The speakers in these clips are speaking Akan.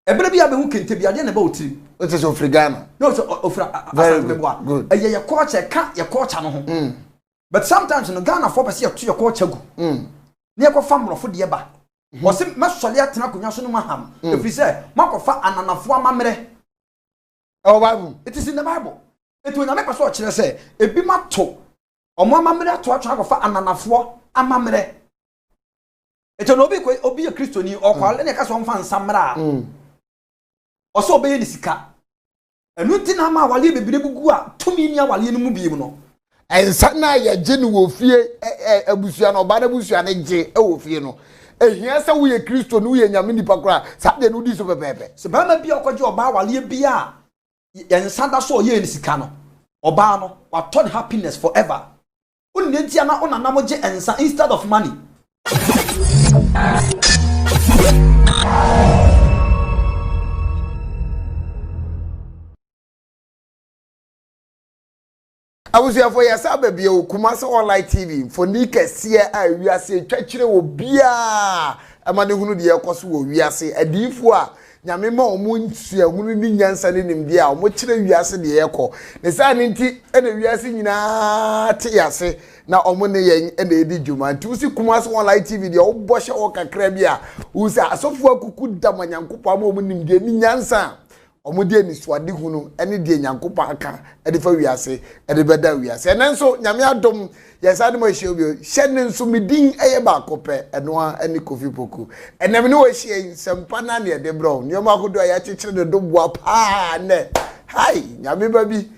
Ebere bi abehu kente bi ade na ba otiri. It is Africana. No, so ofra asante good. Eye your culture ka your culture no ho. But sometimes in Ghana for person to your culture go. Na yakọ famro fo de ba. O se mesole atena konya so no maham. If we say makofa ananafo amamre. Oh Bible. It is in the Bible. It will na make person kire say ebi mato. Omo amamre ato ato akofa ananafo amamre. Eto no obi ye Kristoni okwale na ka so mfa nsamra. Oso obeye ni sika. Enu ti na ma wale bebire bugu a tumi ni awale no mu biem no. Ensa na ye gye no wo fie abusua no oba na abusua ne gye wo fie no. Ehia se wo ye Kristo no ye nyame nipa kora sa de no di so pepepe. Se ba ma bia okwaje oba wale bia ensa da so ye ni sika no. Oba no wa turn happiness forever. Unne ntia na ona nam gye ensa instead of money. Abusuafo yasa bebie Kumasi Online TV for ni kese a wiase twatwire obia amane hunu de yekoso wo wiase adifo a nyame ma omo nsua hunu ni nyansa ne nimde a omo kire wiase de yekọ ne sa ne nti ene wiase nyina te yase na omo ne yen ene edi djuma nti usi Kumasi Online TV de obo hye wo kakra bi a usi asofo akuku da manyankopo ama omo nimde ni nyansa omudie ni swade hunu ene die nyankopa aka ede fa wiase ede beda wiase enenso nyame adom yesade mo hye obi hye ne nso medin eye ba kope eno ene Kofi Poku enem ne wo hye sempa na ne ede bro nyoma kodo ya chechire de dobua pa ne hai nyame babi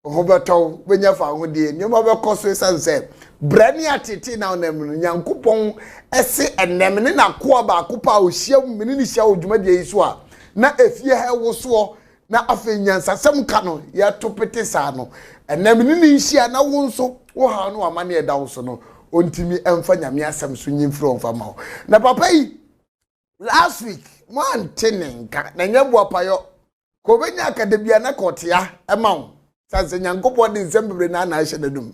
ohobeto benya fa ho die nyoma be koso sanse brani atete na onem nyankopon ese enem ne na ko ba kopa o hye mini ni hye odwuma die yiso a na efie ha woso na afenyansa sem ka no ya topete sa no enam ni nhia na wo nso wo ha no amane eda wo so no ontimi emfa nyame asem so nyimfro mfa ma na papa yi last week man tenenka na nyabu apayo ko benya akadebia na kotia ema wo sanse nyankopo de nsem bebre na na ahye nadum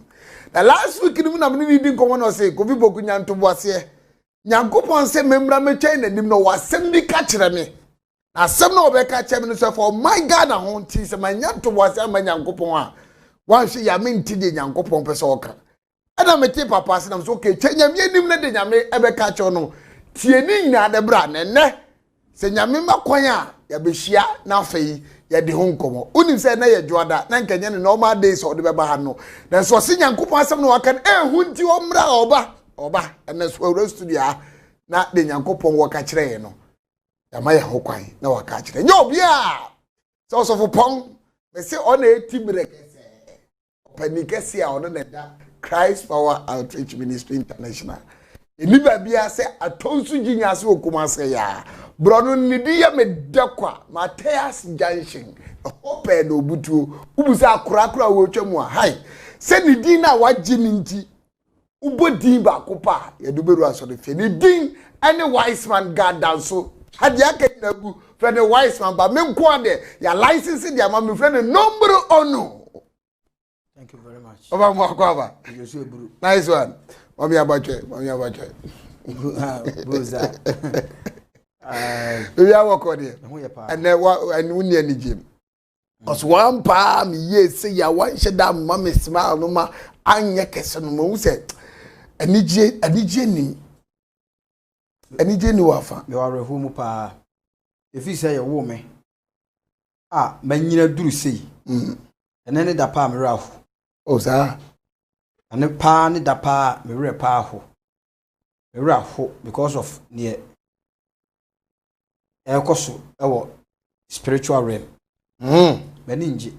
na last week ni na me ni di nkomo no se Kofi Poku nyanto boase nyankopo nse memra metwai na nim no wasem bi ka kire me asem no obeka chem no so for my God na ho nti se manya to wase amanya nkopon a wanhwe ya me nti de nyankopon pese oka ana meti papa se na so okay nyame anim na de nyame ebeka che no tie ni nyina de bra ne se nyame makwan a ya behia na afei ya de ho nkomo unim se na ye dwoada na nkanya ne normal days o de beba ha no na so se nyankopon asem no waka hu nti omra oba ene so awura studio na de nyankopon wo ka kire ye no amaya hokwan na waka kire nyo bia so for pong me say on etibire kese panikese a ono da Christ Power Outreach Ministry International eni ba bia say atonsu ginya se Kumasi ya brono nidi ya medakwa Mateus Junction hope no butu ubusa akura wo twemu a hai se nidi na waji ninti ubodin ba kopa ya duberu asode fe nidi any wise man God down so hadi aka nagu friend wise man ba me nko ade ya license dia ma me friend number ono. Thank you very much. Oba mo akwa You so buru. Nice one. Mami abache. Buza. We are work on here. And uni ani gym. Os one pa me ye say ya wan sheda mama smile no ma anye kese no mo say anije ni anije ni wafa Me wa rehu mu pa if you say you wo me manyina duru sei ene ne da pa me rahu o sa ane pa ne da pa me re pa ho me rahu because of near ekoso ewo spiritual realm mani nje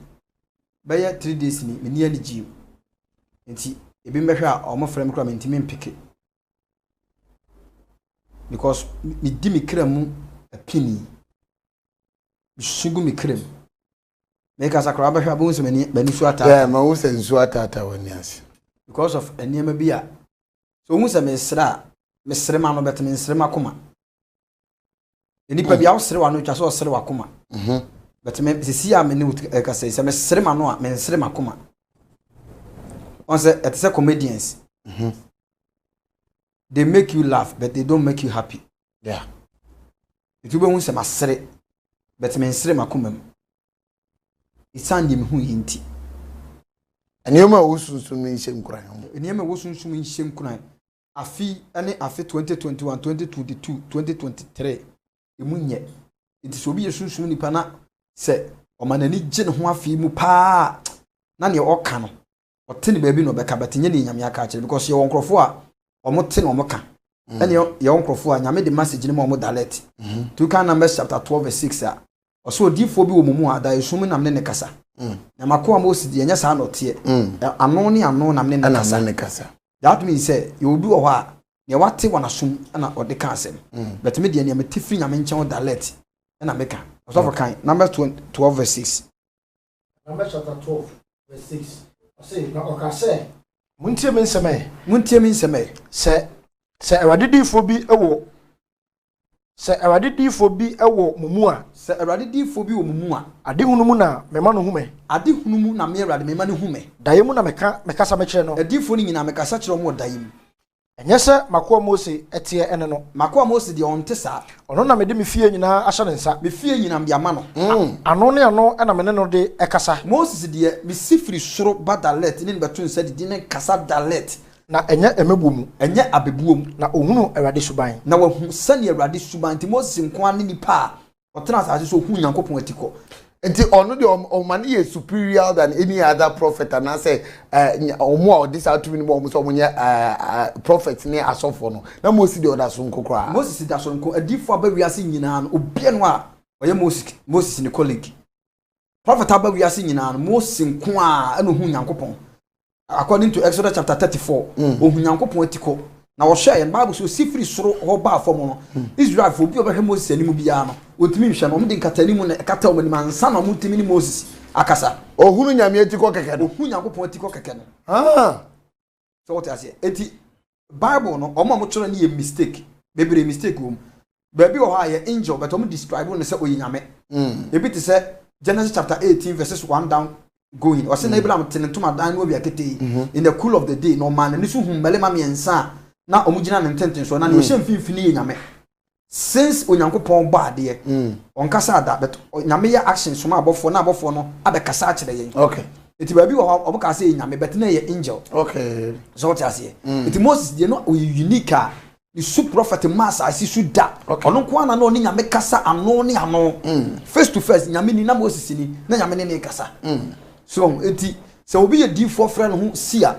baya 3 days ni me ni ani ji nti ebi mbehwe a o mo frem kra me ntimi mpike because me di me kra mu apini sugu me kra mu me ka sakra behwe abun so mani su ata yeah ma wo se nsu ata woni ase because of eniema bi a so hu se me sre ma no bet me sre ma koma enipa bi a wo sre wa no twa so sre wa koma but me sisi a me ne ka se me sre ma no a me sre ma koma on say it's a comedians they make you laugh but they don't make you happy. Yeah. It will be when some sere but me nsere makoma mu isan dem hu yinti enema wo sunsun mi nhyem kuran enema wo sunsun mi nhyem kuran afi 2021 2022 2023 emunye nti so bi yesunsun nipa na se omanani gye ho afi mu pa na ne oka no otene baabi no beka betenye ne nyame aka akire because ye wonkrofo a omote no omoka ene ye wonkrofo a nyame de message ne mo omodalet to kan Numbers chapter 12 verse 6 a oso odifo bi wo mumu ada esum nam ne kasa na makoa Moses de nya sa no tie ano ne ano nam ne kasa that means say you will be o ha ne wate wanasum na ode ka asem but me de ne metifri nyame nchen odalet na meka oso for kan Numbers 12 verse 6 Numbers chapter 12 verse 6 say na okase muntie me nseme se ewadidifo bi ewo mumu a se ewadidifo bi wo mumu a adehunu mu na mema no hume adehunu mu na me ewade mema no hume daye mu na mekasa mekire no adifo ni nyina mekasa kire mo daye mu enye se makoa Mose etie ene no makoa Mose de onte sa ono na mede me fie nyina ahye ne nsa me fie nyina de ama no ano ne ano na me ne no de ekasa Moses de me sifiri soro badalet ne beto nsa de ne kasa dalet na enye emebumu enye abebuom na ohunu Awurade suban na wahu sane Awurade suban ti Moses nko an nipa otena asase so hu Nyankopon atiko nti ono de omani ye superior than any other prophet and I say omo a this out to me mo so monye prophet ne asofo no na Moses de oda so nkokra Moses da so nko adifo abawiase nyina no obie no a oye Moses ne colleague prophet abawiase nyina no Moses nko a na hu Nyankopon according to Exodus chapter 34 ohu Nyankopon atiko na wo hwe en Bible so sifiri soro ho ba afom no Israel fo bi obehwe Moses animu bia no otimi hwe no omde nkata animu na kata omani mansa na omutimi ni Moses akasa ohunu nyame atiko keke no ohu Nyankopon atiko keke no so what I say eti Bible no omo mo choro ni ye mistake bebre mistake wo baby o ha ye angel but omo describe no se oyinyame ebi te se Genesis chapter 18 verses 1 down going or say na Abraham tenentuma dan no bia kete in the cool of the day no man ni so hu melema miensa na omugina ne ntenten so na ne ohye mfimfini nyame since Onyankopon ba de onkasa ada but nyame ya action so ma abofo na abofo no abekasa akire yen okay eti baby wo oboka say nyame but na ye angel okay so what you say eti Moses de no unique a the super prophet mass asisu da ono ko ana no ni nyame kasa ano ni ano face to face nyame ni na Moses ni na nyame ne kasa so eti se obi ye D4 friend hu sia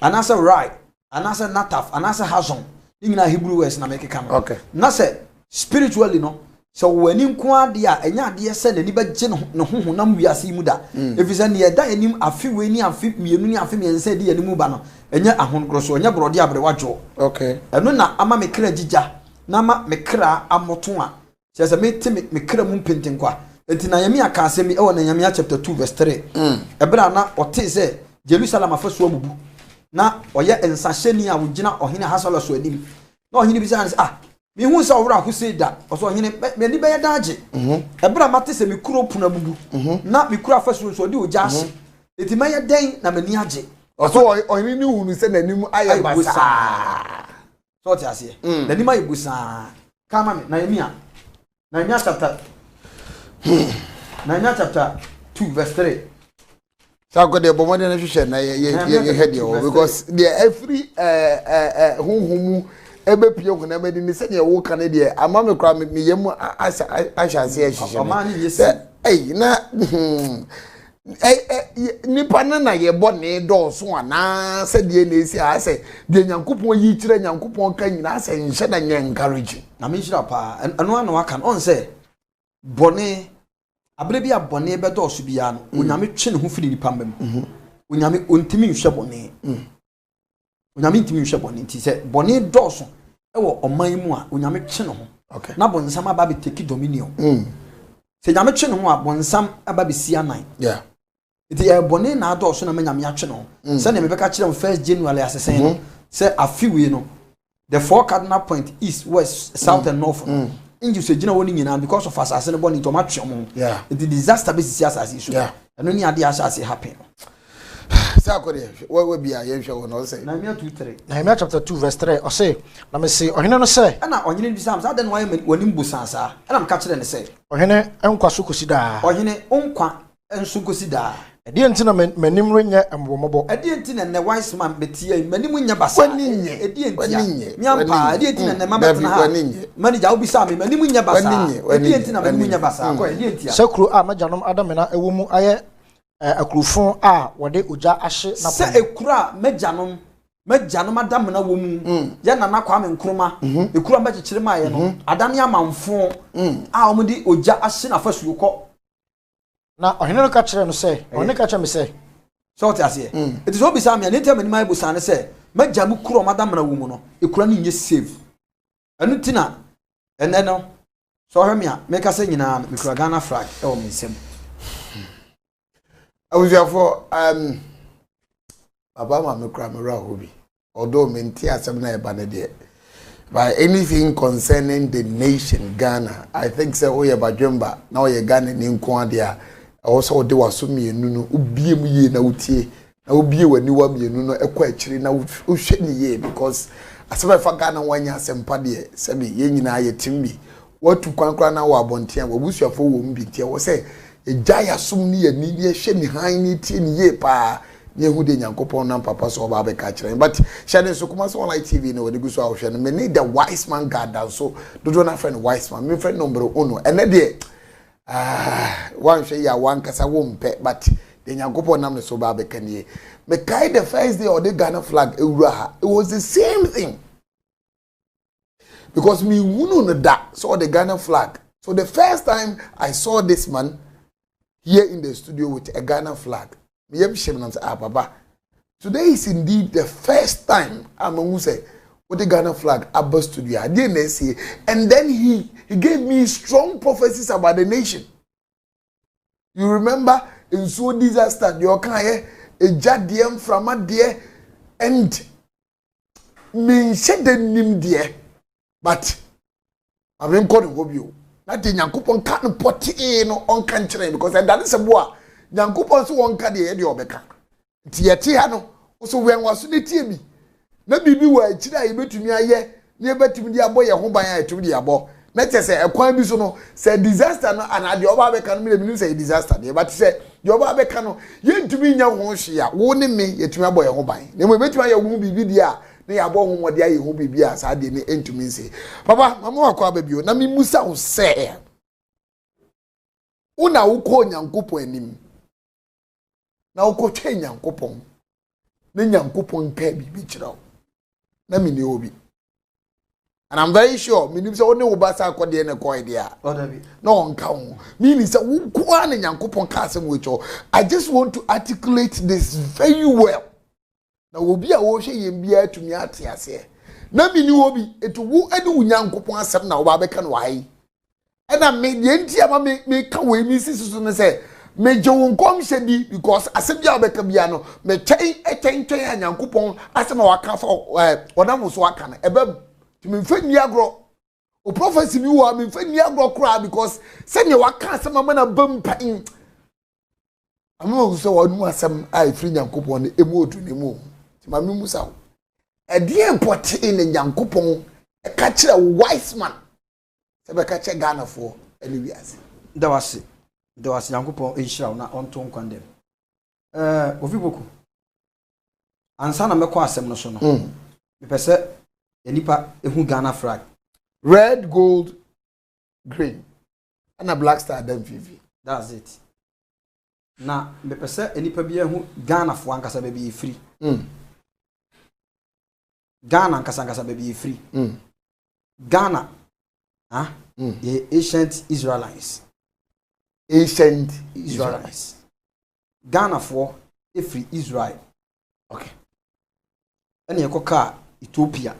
anasa right anasa nataf anasa hazon ingina Hebrew words na make come okay na se spiritually no so wani nko ade a enya ade se na ni ba gye no hoho na wiase mu da efisa ne yeda anim afi we ni afi mienu ni afi miensa de anim ba no enya ahonkro so enya brode abre wadwo okay eno na ama me kra gigya na ama me kra amoto a se me te me kra mu pentenkwa enti na yemi aka asemi e wona Nyame chapter 2 verse 3 ebra na ote se Jerusalem afaso abubu na oye ensaheni a wogina ohene hasala so anim na ohene bi say mi hu sa owra akuse da oso ohene me ni be yadaje ebra mate se mi kuro puna bubu na mi kuro afaso so de oja ase eti maye den na mani age oso ohene ni hunu se nanim aye basa so ti ase na ni maye busa kama me na yemia na nya chapter 2 verse 3 so go de bomode na hwehwe na ye head yo because the every huhumu ebe pie hu na medi ni se ne wo kan de ama me kra me yem ahyanse ahyehyɛ amani yesi na nipa na ye bone do so ana se de na esi a se de Nyankopon yi kire Nyankopon kan nyina se nhye na nye encourage na me hira pa eno ana waka on se bone abre bia bone be do so bia no onyame twe ne ho firi nipa mbam onyame ontimi nhwe bone onyame ntimi nhwe bone nti se bone do so e wo oman mu a onyame twe ne ho okay na bonsam aba be take dominion se nyame twe ne ho a bonsam aba be si anan yeah iti e bone na do so na nyame atwe ne ho se ne me beka kire 1 January asesen no se afiwe no the four cardinal point east west south and north inji se gina woni nyina because of asase ne boni to matwe mo yeah the disaster be sisi asase so eno ni ade asase happen say akode we bia ye hwe won o say Nehemiah 2:3 Nehemiah chapter 2 verse 3 o say na me say ohene no say ana ohene bi sam sa den wanim busansa ana m ka kire ne say ohene enkwa so kosi da ohene onkwa enso kosi da edi enti na manim renye embomobo edi enti na ne wise man betie manim nya basa edi enti nyampa edi enti na mabetena ha manager obi sa me manim nya basa edi enti na manim nya basa ko edi enti sekru a majanom adamena ewo mu aye akrufon a wode oja ahye na se ekura majanom adamena wo mu ya nana kwa me nkroma ekura mbekekire ma ye no adane amanfo a omudi oja ahye na fasuo ko na ohene no ka kire no say ohene ka kire me say so what ase it is obi sam ya ne tem animal busa ne say majamu kuro madamena wo mu no ekura ne nye save anu tina ene no so hwemia meka say nyina mikura Ghana flag e wo mensem awuziafo baba ma mikura mera hobi although menti asem na eba ne de by anything concerning the nation Ghana I think say oye badwemba na oye Ghana ni nko ade a also de waso mienu no ubie mu ye na utie na ubie wani wa mienu no ekwa akiri na uhwe ni ye because asema fa Ghana wanya asempa de sebe ye nyina ye timbi watu kwankra na wa abontia wabusuafo wo mbitie wo say ejaya sum ni ye ni hwe ni han ni tie ni ye pa ni ehu de Nyankopon na papa so ba be ka kire but shade so kuma so online TV no we go so ahwe no me need the wise man God so dodo na friend wise man me friend number 1 ene de one say ya one kasa wo mpe but the Nyankopon nam so ba be kanie me kai the first day of the Ghana flag ewura ha it was the same thing because me wunu no da saw the Ghana flag so the first time I saw this man here in the studio with a Ghana flag me yem shim nam say baba today is indeed the first time I'm say with the Ghana flag above studio I didn't see and then he gave me strong prophecies about the nation. You remember in so disaster you can a jadiem from a dear and me shed the name dear but I've been calling hope you not in Yankupon can't put in on country because that is a boy Yankupon so one can the obeka Tiatiano also when was the TV na bibi wa chira ye betumi aye ne betumi dia boy ye ho ban ya etumi dia bo na chese ekwan bi so no say disaster no ana de oba be kan me me say disaster de but say de oba be kan no ye ntumi nya ho hwea wo ne me yetumi aboy ye ho ban na mo betumi aye ho bibi dia na ya bo ho mode aye ho bibi a sa de ne entumi say papa mama wakwa ba bio na me musa wo say una wo ko Nyankopon anim na wo ko twa Nyankopon na Nyankopon ka bibi kira na me ne obi and I'm very sure me nim say only obasa akode na ko idea no on ka ho meaning say wo kwa na Nyankopon ka asem wecho I just want to articulate this very well na obi a wo hwe yem bia atumi ate ase na me ni obi etu wo ade wo Nyankopon asem na wo ba beka no wai na me de ntia ma me ka we mi sisi so ne say me je won kom shedi because asem bia beka bia no me twɛn Nyankopon asem a waka fa onam so aka na ebe me fa ni agro o prophecy bi wa me fa ni agro kra because se ne waka asem ma na bam pa in amu so wonu asem ai free Nyankopon ne emu otu ne mu ti ma me musa wo e de import in Nyankopon e ka kire wise man se be ka kire Ghana for any wiase da wase Nyankopon e hira na onto nkwandem ofi boku ansa na mekɔ asem no so no me pese enipa ehu Ghana flag red gold green and a black star then vivi that's it na me pese enipa bia ehu Ghana fo ankasa be bi free Ghana ankasa be bi free Ghana the ancient Israelites Ghana for free Israel okay ene yekoka Ethiopia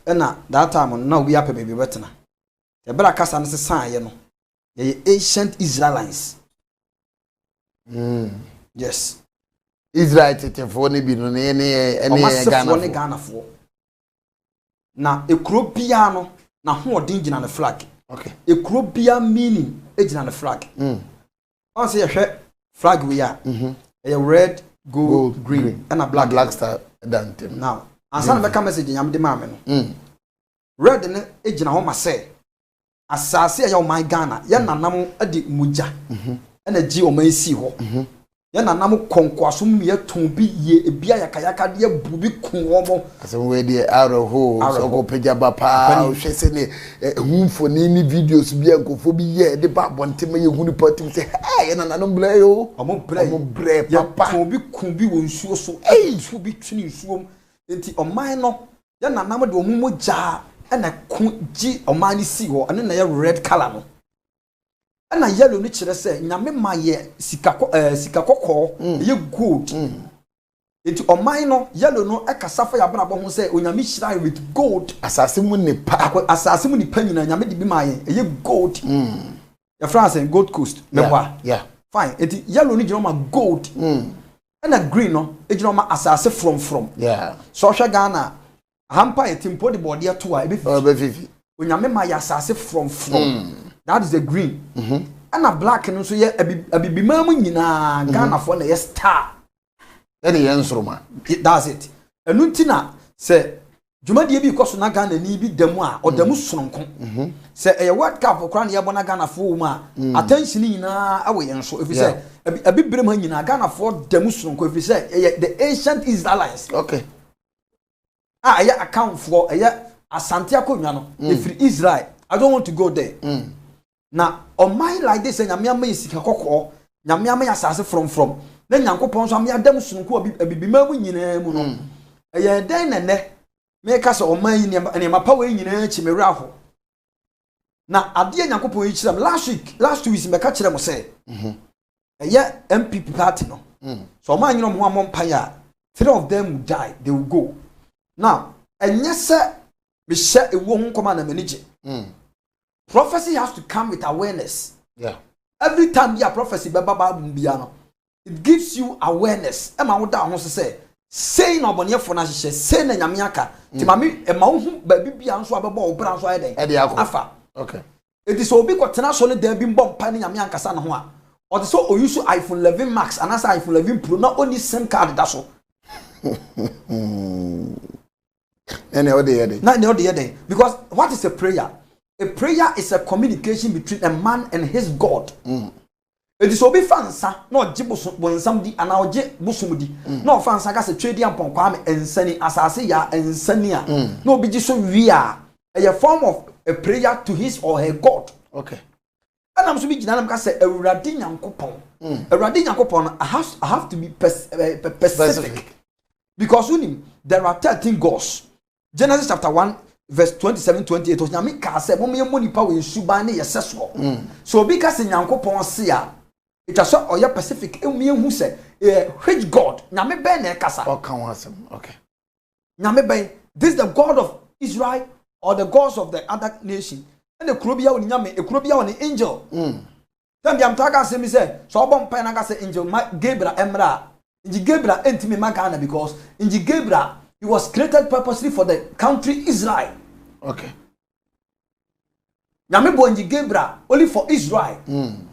ena that time na we ape baby betena e bra kasa no sesan ye no ye ancient Israelites yes Israel tetefo ne bi no ne Ghana for na ekuro bia no na ho odin gina na flag okay ekuro bia meaning ejina na flag on say ye hwe flag we are a red gold green and a black star dantem now ansa na beka message nyam de ma me no red ne ejina ho ma say asase ya o man Ghana ya nanam ade muja na ji o man si ho ya nanam konkwasom ye ton bi ye ebia yakayaka de bubi kun omo asem we de arrow so go peja ba pa o hwese ne humfo ni videos bi ankofo bi ye de ba bontem ye hunu patim say ya nanam bre yo omo bre papa ton bi kun bi wo nsuo so nsuo bi twini nsuo enti o man no ya nanam de omo moja na kun ji o man ni si ho ane na ye red color no ana yellow ni kire say nyame ma ye sika kokko ye gold enti o man no yellow no e kasafa ya bana bo ho say onyame hira with gold asase mu ni pa nyina nyame de bi ma ye gold ya France Gold Coast me kwa yeah fine enti yellow ni gino ma gold ana green no e gino ma asase from yeah so hwa Ghana hampa ye timpo de body to a e be fifi onyame ma ya asase from that is the green and a black no so ye abibima mu nyina Ghana for na ye star ene ye nsroma that's it enu ntina se dwumadie bi koso na Ghana ni bi damu a odamu sononko se e world cup kra na ye bona Ghana for mu a attention nyina awo ye nso efi se abibirem ha nyina Ghana for damu sononko efi se the ancient Israelites okay aya account for asante akonwa no efi Israel. I don't want to go there na on my like this nyame ama isika kokko nyame ama ya sase from na nyankopon so ama adam sunku abibima mu nyina mu no eye den ne me ka so on my ne mapa we nyina chi me wra ho na ade nyankopon yi chiram last 2 weeks me ka kire mo say eye MPP party no so on my nyina mo amon ya 3 of them will die, they will go now enye se me hye ewo ho koma na manage prophecy has to come with awareness. Yeah. Every time you prophecy, it gives you awareness. Emma would down say, say no bonye for na say na nyamiaka. Timami e ma hu baby bia nso abebo obra nso ayden. Afa. Okay. It is obi kwatena so ne dan bi mbom pa ne nyamianka sa ne ho a. Or so o use iPhone 11 Max and as iPhone 11 Pro na only SIM card da so. Any other day. Na the other day because what is a prayer? A prayer is a communication between a man and his God. It is obi fansa no jibuso bonsam di ana oje busum di no fansa ka se twedi ampon kwa me ensani asase ya ensani a no obi ji so wi a form of a prayer to his or her God. Okay. And I'm so be ginanam ka se awurade nyankopon. Awurade nyankopon I have to be specific. Because there are 13 gods. Genesis chapter 1 verse 27-28 onyame ka se mo me monipa we suban ne yeseso so obi ka se nyankopon se a it so oya Pacific emu hu se which God nyame ben na kasa okay nyame ben this is the God of Israel or the gods of the other nation and the krobia woni nyame ekrobia woni angel then bi am taka se mi se so obon pan na ka se angel Gabriel emra inji Gabriel entimi magana because inji Gabriel he was created purposely for the country Israel. Okay. Nyame bonji Gabriel only for Israel.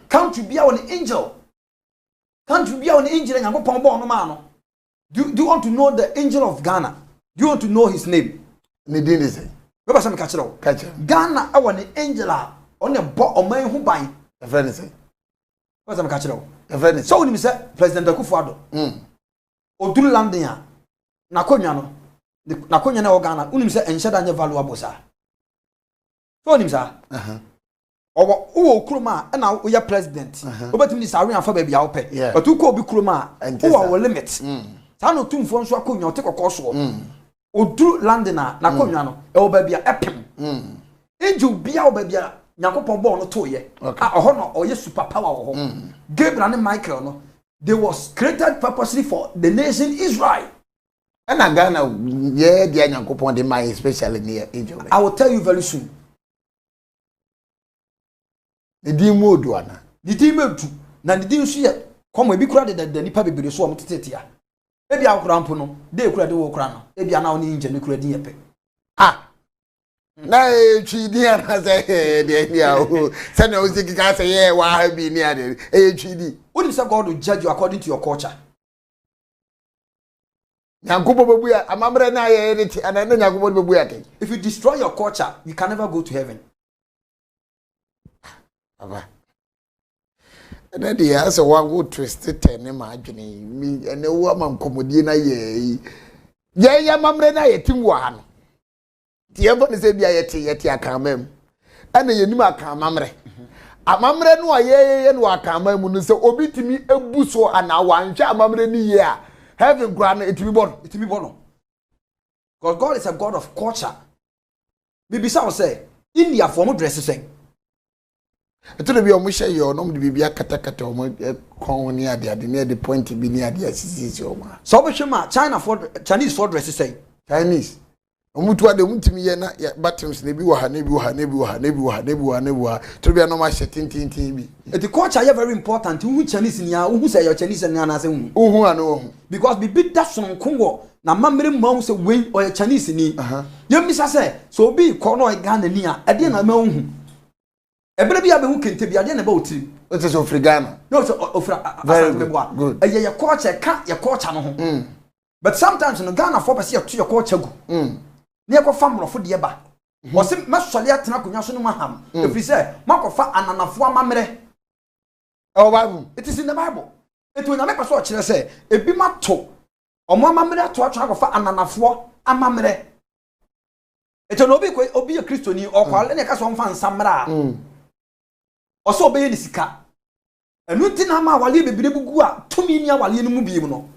Country be an angel. Country be an angel and go pombo no man. Do you want to know the angel of Ghana? Do you want to know his name? Nidin is it? Baba some catch it. Ghana I want an angel on the bo o man who buy. A friend is it? Baba some catch it. A friend is so when me say President Akufo-Addo. Oduru landing ya. Na konwa no. Na konwa na Ghana unim say enhyeda nya valuable sa. So unim sa. Owo kroma na wo ya president. Obetim ni sawe afa ba bia wo pe. But uko obi kroma wo limit. Sa no tumfo nso akonwa te kokoso. Oduru landing na konwa no e wo ba bia epem. Eju bia wo ba bia Nyakopon bo no to ye. Oho no oye super power wo ho. Gabriel and Michael no they was created purposely for the nation Israel. And Ghana, yeah, the Nyakopon de my especially near angel. I will tell you very soon. The demo duana. The demo do. Na the demo so ye come we be kura the nipa bebere so omtete ya. Ebi akura mpo no, dey kura de wo kura no. Ebi ana oni nje ne kura din yepe. na chidi ana say de dia o say na o siki ka say yeah wa ha bi ni ade chidi When you say God will judge you according to your culture. Nyankobo bebu ya amamre na ye edit ana na nyankobo bebu ya ke. If you destroy your culture, you can never go to heaven. Aba. Na de ya say one go twist ten ma adwene mi ene wo amankomodie na ye. Ye ya amamre na ye tim wa no. Tie mfo ne se bia ye te akamam. Ana ye nim akamamre. Amamre no ye no akamam mu no se obitimi ebu so ana wanhwe amamre ni ye a heaven grant it be born. It will be born. Because God is a God of culture. Maybe some say India form dress saying. It will be a musha yo no de bibia katakata o kon ni ade near the point bi ni ade asisi o ma. So we China for Chinese for dress saying. Chinese. Omutu ade mutimi ye na bottoms na bi wo ha na bi wo ha na bi wo ha na bi wo ha na bi wo ha na bi wo ha. To be no ma shetintintin bi. The culture is very important. Who Chinese ni who say your Chinese ni na say who. Ohu ano. Because bibi that son Congo na mamre ma say when or Chinese ni. You misa say so be kono Ghana ni a ade na ma hu. Ebere bia be hu kente bia ade na ba otiri. What is Africana? No, so ofra good. Your culture ka your culture no ho. But sometimes in Ghana for person to your culture go. Near go family for the eba. Was it masole atena konwa so no maham. If we say makofa ananafo amamre. Oh Bible. It is in the Bible. It will not make us watch say ebi mato omo amamre to atwa akofa ananafo amamre. It no be obi a Christian or kwale ne ka so mfa nsamra. Oso obeye ni sika. Enu ti na ma wale bebire bugu a tumi ni awale no mu biem no.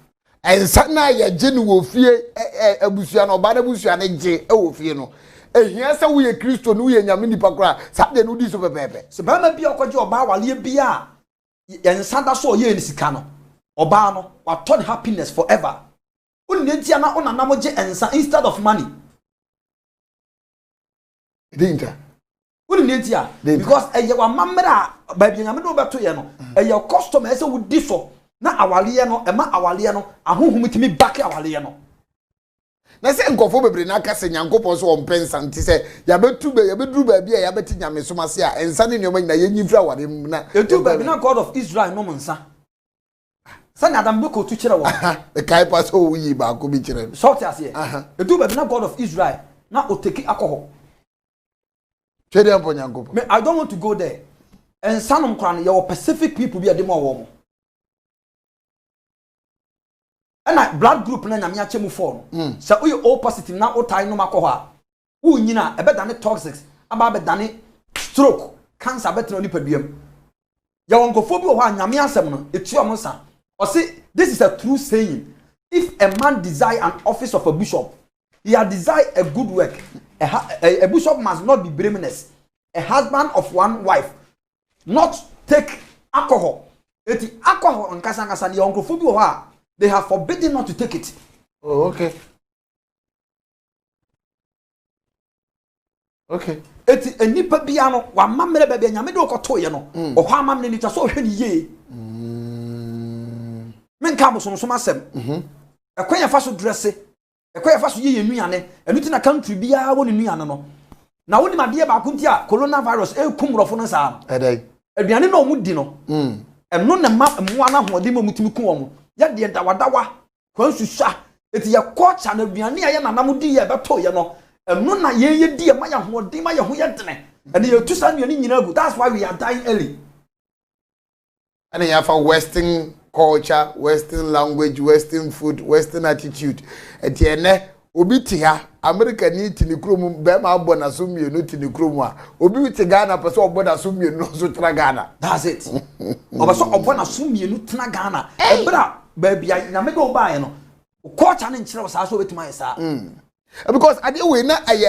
Ensa na ye je ni wo fie abusua no ba na busua ne je wo fie no ehia se wo ye Kristo no ye nyame nipa kora sa de no di so pepepe se ba ma bia okoje oba wale bia ensa da so ye ni sika no oba no wa turn happiness forever unne ntia na onanam je ensa instead of money dinta unne ntia because eye wa mamra ba bia nyame do beto ye no eye customer ese wo di so na awale no ema awale no ahohum timi back awale no na se nkofo bebre na aka se nyankopon so ompensa nti se ya beduru ba bia ya beti nyame so mase a ensa ne nyoma nyina yenyifra awale na edu ba bi na God of Israel no monsa sani adam beko tu kire wo the kai pass o yi ba ko bi kire sort ase edu ba bi na God of Israel na oteki akoho twede ampo nyankopon me I don't want to go there ensa no kra no ye Pacific people bi ade mo wo mo and blood group na nyame ache mu for no so we O positive na o tai no makoho a wo nyina e be dane toxics aba be dane stroke cancer betre oni paduam ya wonkofo bi wo ha nyame asem no etu am sa o say this is a true saying if a man desire an office of a bishop he has desire a good work a bishop must not be blameless a husband of one wife not take alcohol eti alcohol nkasa nkasa ni wonkofo bi wo ha they have forbidden not to take it. Oh, okay. Okay. Eti enipa bia no wa mamre ba bia nyame de okoto ye no. O ho amamne ni twa so hwe ni ye. Men ka bo so asem. Ekwan ya fa so dresse. Ekwan ya fa so ye nuane. Enu ti na country bia wo ni nuane no. Na woni ma de ba kunti a coronavirus e kumrofo no sa. Edai. Aduane no mu di no. Eno ne ma moa na hoode mo mutimi ku wo ya de dawadawa kwansusha eti ya culture na aduane ya nanam di ya beto ye no eno na ye di ma ya hoode ma ya ho ye dene and ye tu san aduane nyina gu that's why we are dying early and you have a western culture, western language, western food, western attitude eti ene obi ti ha America ni ti ni krom be ma abo na so mienu ti ni krom a obi ti Ghana pese obo na so mienu so tra Ghana that's it obo so obo na so mienu tra Ghana ebra ba bia na me do ba ye no culture na nkire sa so betima ye sa because ade we na aye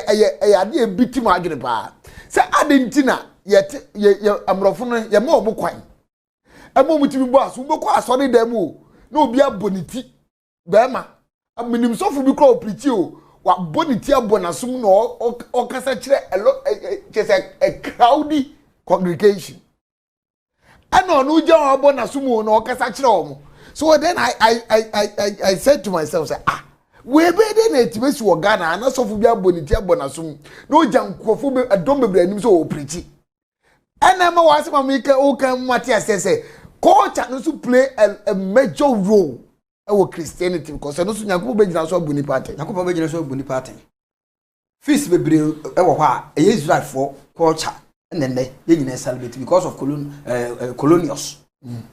ade ebitim adwene pa se ade ntina ye amrofo no ye ma obo kwan emo mutimi bo aso bo kwa aso de dem o na obi aboniti be ma minim sofu bi kro preach o wa boniti abonasum no o kasa kire a crowdy congregation ano no uja abonasum no o kasa kire o mo so then I said to myself say we be dey na etibesi wo Ghana na sofo bi aboniti abonasom na ojankofo be adom bebre anim so o preach ena ma wase ma mika o kan mate asese culture no so play a major role our Christianity because no so nyankopon be gina so aboni party nyankopon be gina so aboni party feast bebre e wo ho a e Israel for culture enne ye nyina celebrate because of colonials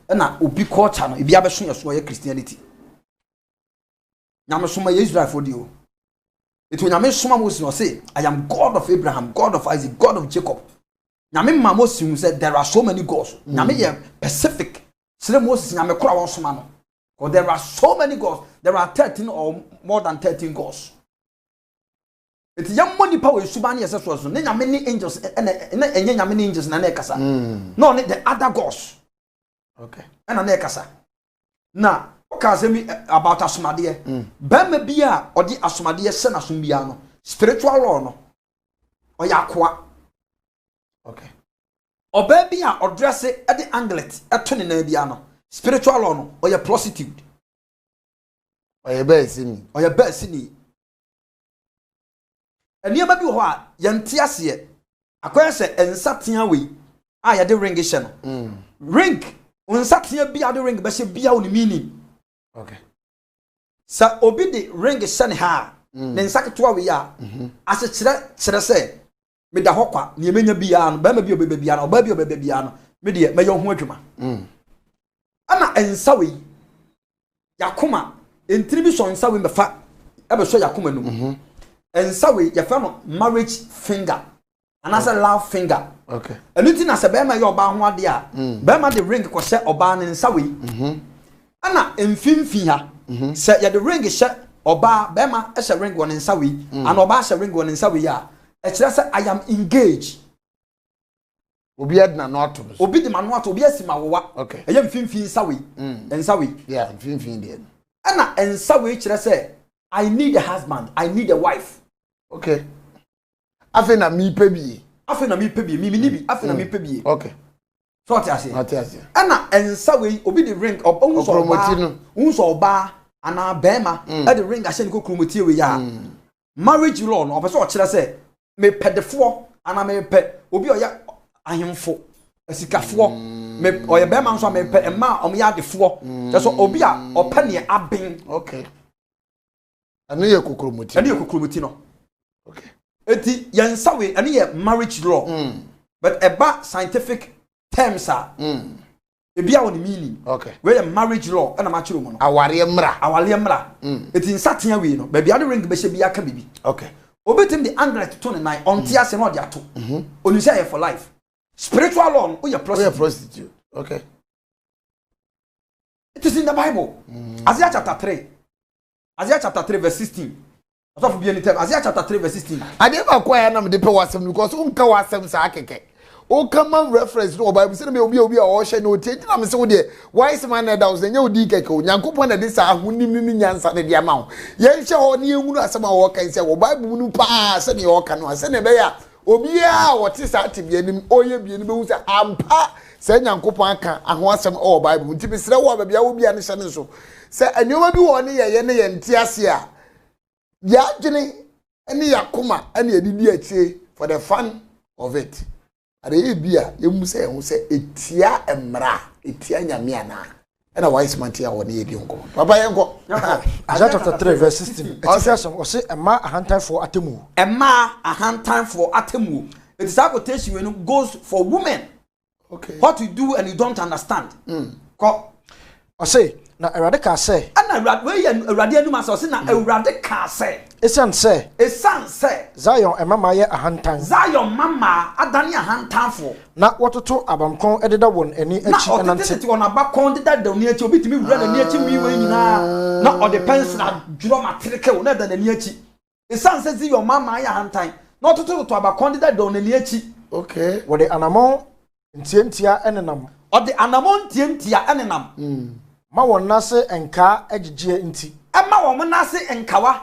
na obi culture no e bia be so yeso ye Christianity nyame soma ye Israel for dio etu nyame soma Moses no say I am God of Abraham, God of Isaac, God of Jacob. Nyame ma Moses said there are so many gods. Nyame ye specific. Say Moses nyame kora won soma no. Because there are so many gods. There are 13 or more than 13 gods. It's young money power subani as so so. Nyame ni angels enye nyame ni angels na kasa. No, the other gods. Okay. Na kasa. Na okazemi about asomade. Bema bia odi asomade se na som bia no. Spiritual law no. Oyakoa. Okay. Oba bia odresse e de anglet eto ne na bia no. Spiritual law no oya prostitute. Oya besini. Oya besini. Eniema bi ho a yente ase akoya se ensatea we a ya de ring hye no. Ring unsatea bia de ring be hye bia o ni meaning. Okay. Sa obi de ring hye ne ha ne nsaketoa we ya ase kire se me da hokwa ne emenya bia no ba ma bi obebe bia no oba bi obebe bia no me de me yo ho adwuma. Ana ensa we yakoma entiribi so ensa we mefa ebe so yakoma no. Ensa we ya fa no marriage finger anasa love finger. Okay. Enuti na se be ma ye oba ho ade a be ma de ring ko se oba ne ensa we. Ana emfimfi ha se ya de ring hye oba be ma e se ring won ensa we ana oba se ring won ensa we ya e kire se I am engaged. Obi adna no ato. Obi de manu ato obi asima wowa. Okay. Eye mfimfi ensa we. Ensa we. Yeah, mfimfi there. Ana ensa we kire se I need a husband, I need a wife. Okay. Afi na mi pebi. Afi na mi pebi, mi ni bi, afi na mi pebi. Okay. So what you say? What you say? Ana ensa we obi the ring of unso oba. Unso oba ana bema e the ring ahye ni kokromoti we ya. Marriage law no opeso kire se me pedefo ana me pe obi oya ahemfo asikafo me oya bema nso me pe ema om ya defo. So obi a opa ne aben. Okay. Ani ye kokromoti. Ani ye kokromoti no. Okay. Eti yansa we ani ye marriage law. But eba scientific terms are ebia won meaning. Okay. We ye marriage law na ma kire mu no. Aware mra. Awale mra. Eti nsatea we no. Ba bia de ring be hye bia ka bibi. Okay. Obetim the anglet to 29 on tia se no de ato. Onu say for life. Spiritual law no you prostitute. Okay. It is in the Bible. Isaiah chapter 3. Isaiah chapter 3 verse 16. Otofu bi any time. Isaiah chapter 3 verse 16. Ade ba kwa ya na me de pe wasem because unka wasem sa akeke. O come reference no Bible say me obi a o hye na o tie na me say wo de wise man na da wo say nya odi keke o Nyankopon na de sa ahonim ni nyansa de dia ma wo. Ye hye ho ne ehunu asem a wo kan say wo Bible nu pa se ne o kan no se ne be ya obi a wo te sa tibia nim oye bia ni be hu say ampa se Nyankopon aka aho asem o Bible nti be sere wo ba bia wo bia ne hye ne so se anyoma bi wo ne ye ne ye ntiase a ya dwene ene yakoma ene edidi achie for the fun of it. Are bia yemu se hu se etia emra etia nyame ana ena wise man tia woni edi nko papa yenko Isaiah chapter 3 verse 16 o se ema ahantan for atemu it is a quotation when it goes for women. Okay. What you do and you don't understand. Ko o se na Awurade ka se ana we ye Awurade anu ma se na Awurade ka se esan se Zion emama ye ahantan Zion mama adani ahantanfo na wototo abamkon ededa won ani achi enante na won abakon deda da ni achi obitimi wura na ni achi mi we nyina na o de pencil na dwuro matrike wo na da na ni achi esan se Zion mama ye ahantan na wototo to abakon deda da na ni achi. Okay. Wo de anamon ntientia enenam o de anamon ntientia enenam ma won nase enka agigye nti ma won nase enkawa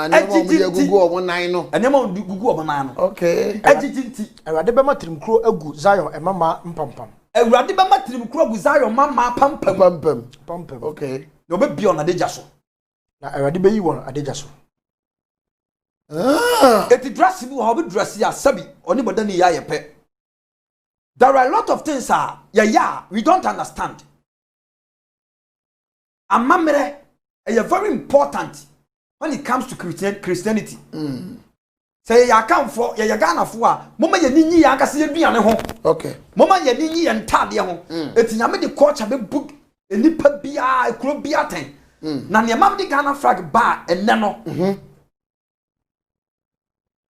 ne mo mu gugu o nan no ene mo gugu o nan no. Okay. Agigye nti Awurade be matrimkro agu Zion emama mpampam Awurade be matrimkro agu Zion mama pampam. Okay. No be bi ona deja so na awade be yi won adagya so eti dress bi wo be dress ya sabi oni boda ni ya yepe. There are a lot of things we don't understand. Amamere is very important when it comes to Christianity. Say ya come for ya Ghana for mama ye ninyi ya akase ye duane ho. Okay. Mama ye ninyi ye ntade ho. Eti nyame de culture be book enipa bia ekuro bia ten. Na ne mam de Ghana flag ba enne no.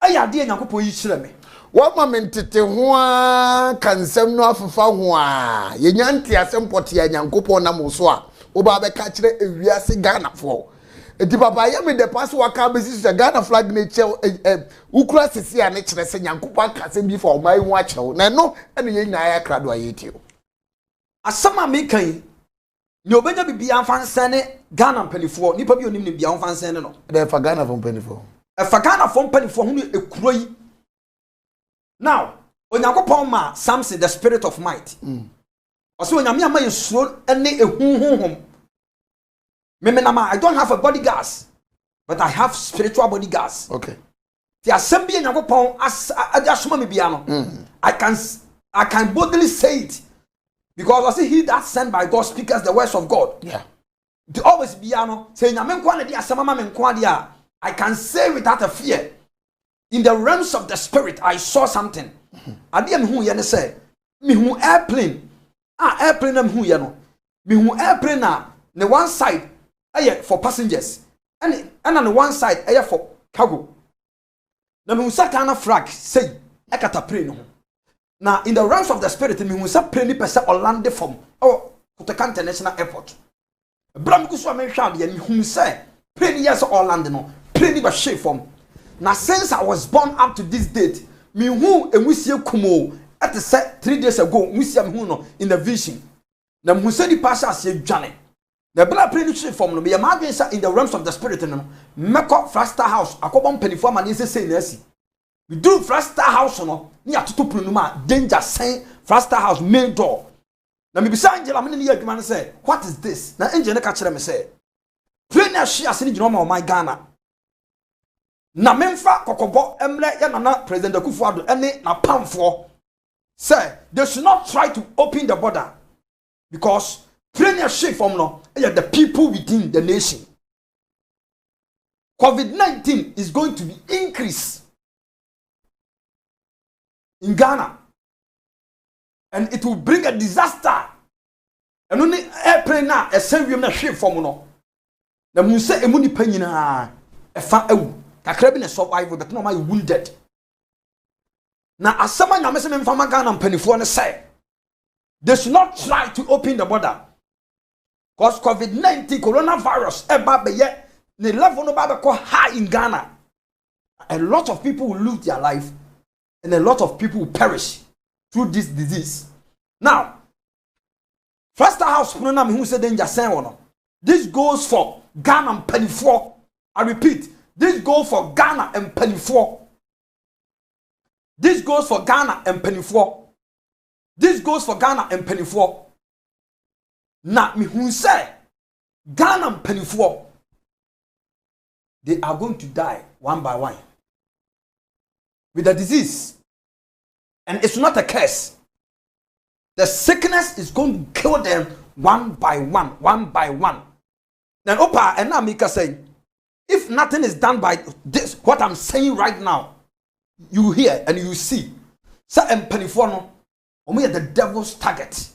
Aya de Nyankopon yi kyerɛ me. What moment tete ho a kansem no afafa ho a ye nyante asem pote ya Nyankopon na mo so a oba be ka kyerɛ ewiase Ghana fo. Eti papa ye me de pass waka be si Ghana flag na che ukura sisi a ne kyerɛ se Nyankopon ka asem bi for omai ho a kyerɛ na no ene ye nyina ya krado ayetio. Asama me kan ni obenya bibia amfanse ne Ghana mpanifo nipa bi onim ne bia amfanse ne no. De fa Ghana fo mpanifo. E fa Ghana fo mpanifo hu ekuro yi. Now, Onyankopon ma Samson the spirit of might. Oso onyame ama yesuro ene ehunhunhum. Memenama, I don't have a bodyguards, but I have spiritual bodyguards. Okay. The assembly Onyankopon asoma me bia no. I can boldly say it because I see he that sent by God speaks the words of God. Yeah. The always bia no say nyame nko na dia asema ma me nko dia I can say without a fear. In the realms of the spirit, I saw something. I didn't who you say, me who airplane. Airplane am who you know. Me who airplane na the one side for passengers. And on the one side for cargo. Na me who sa kana flag say ekata plane no. Now in the realms of the spirit, me who sa plane person Orlando from Kotaka International Airport. Bram kuso me hwa de me who say plane yes Orlando no. Plane ba shape from. Now since I was born up to this date, me who emusie kumo at the 3 days ago, musia me who no in the vision. Na mu se di pasha ase dwane. Na bla pray from no me imagine in the realms of the spirit no. Meko Fraster house akobon penifo ma ne say na asi. We do Fraster house no, ni atoto punu ma danger sign Fraster house main door. Na me bisa angela me ne adwuma ne say, what is this? Na angel ne ka kire me say, pray na hye ase ni gino ma o my Ghana. Na memfa kokobo emre ya nana President Akufo-Addo ene na pamfo say they should not try to open the border because premiership from no the people within the nation. COVID-19 is going to be increased in Ghana and it will bring a disaster. And only airplane na a same na ship from no na mu say emu ni panyina e fa ewu kakra bi na survival but no my wounded. Na asama nyame se memfama Ghana mpanifo ne say they should not try to open the border because COVID-19 coronavirus eba be ye the level no ba be high in Ghana. A lot of people will lose their life and a lot of people will perish through this disease. Now Fraster house na me who say danger sen wono. This goes for Ghana mpanifo. I repeat, this goes for Ghana and Penifo. This goes for Ghana and Penifo. This goes for Ghana and Penifo. Now, me who say Ghana and Penifo, they are going to die one by one with the disease. And it's not a curse. The sickness is going to kill them one by one, one by one. Then Opa and Namika saying, if nothing is done by this, what I'm saying right now, you hear and you see. Sir and Penifono, only the devil's target.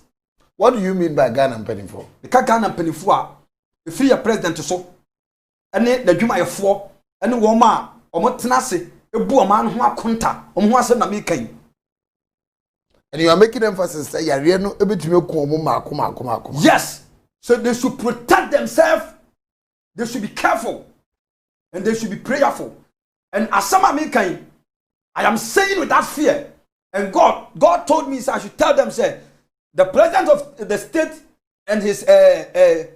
What do you mean by Ghana and Penifo? Because Ghana and Penifo, the free president so, and then the Juma 4, and the woman, or Motanasi, a boy man who are kunta, or who was an American. And you are making emphasis that you are not able to make. Yes, so they should protect themselves, they should be careful. And they should be prayerful. And as some American, I am saying without fear. And God told me so I should tell them, say, the president of the state and his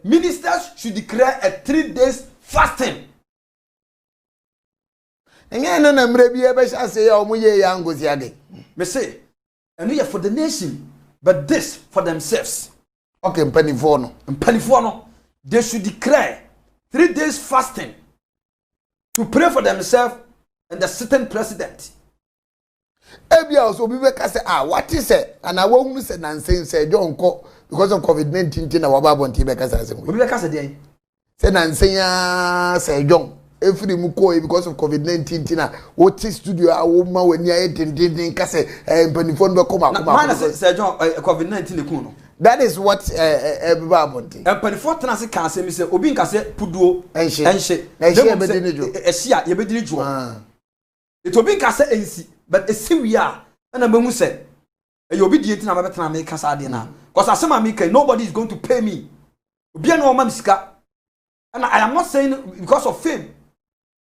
ministers should declare a 3 days fasting. Me say, and we are for the nation, but this for themselves. Okay, Penifo no. They should declare 3 days fasting to pray for themselves and the sitting president. Ebia also be say what is it? And I won't say Nancy say don't go because of COVID-19 na waba bonti be kasa say. Obi be kasa dey. Say Nancy say John every muko because of COVID-19 na what studio a wo ma wani aye dindindin kasa mpanifo no be come Man say John COVID-19 dey kun no. That is what everybody bonti. Mpanifo tena se kan say me say obi nka say puduo enhye. Na ehye be dini jo. Ehye ye be dini jo. It obi nka say ensi but esiwi a na mahu say you obi die tina mabetena me kasa ade na because asema me can nobody is going to pay me obi na o ma sika and I am not saying because of fame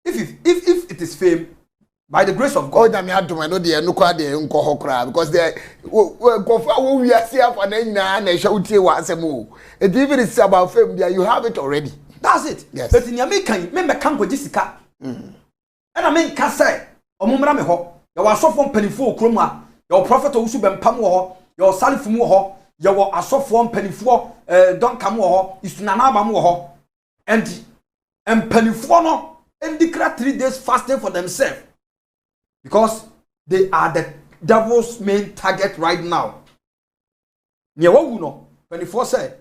if it is fame by the grace of God. Oh, na me adom no de no kwa de nko hokra because they go for wo wiase afa na nyina na ehwe utie wa asem o. It even is about fame there you have it already. That's it. Yes. But in American me kan ko jisika. And I mean ka say omumra me ho ya wa asofo mpanifo okrom a ya wo prophet owusu bempam wo ho ya wo salifum wo ho ya wo asofo mpanifo donkam wo ho isunana abam wo ho and mpanifo no declare 3 days fasting for themselves because they are the devil's main target right now. Nye wawu no mpanifo say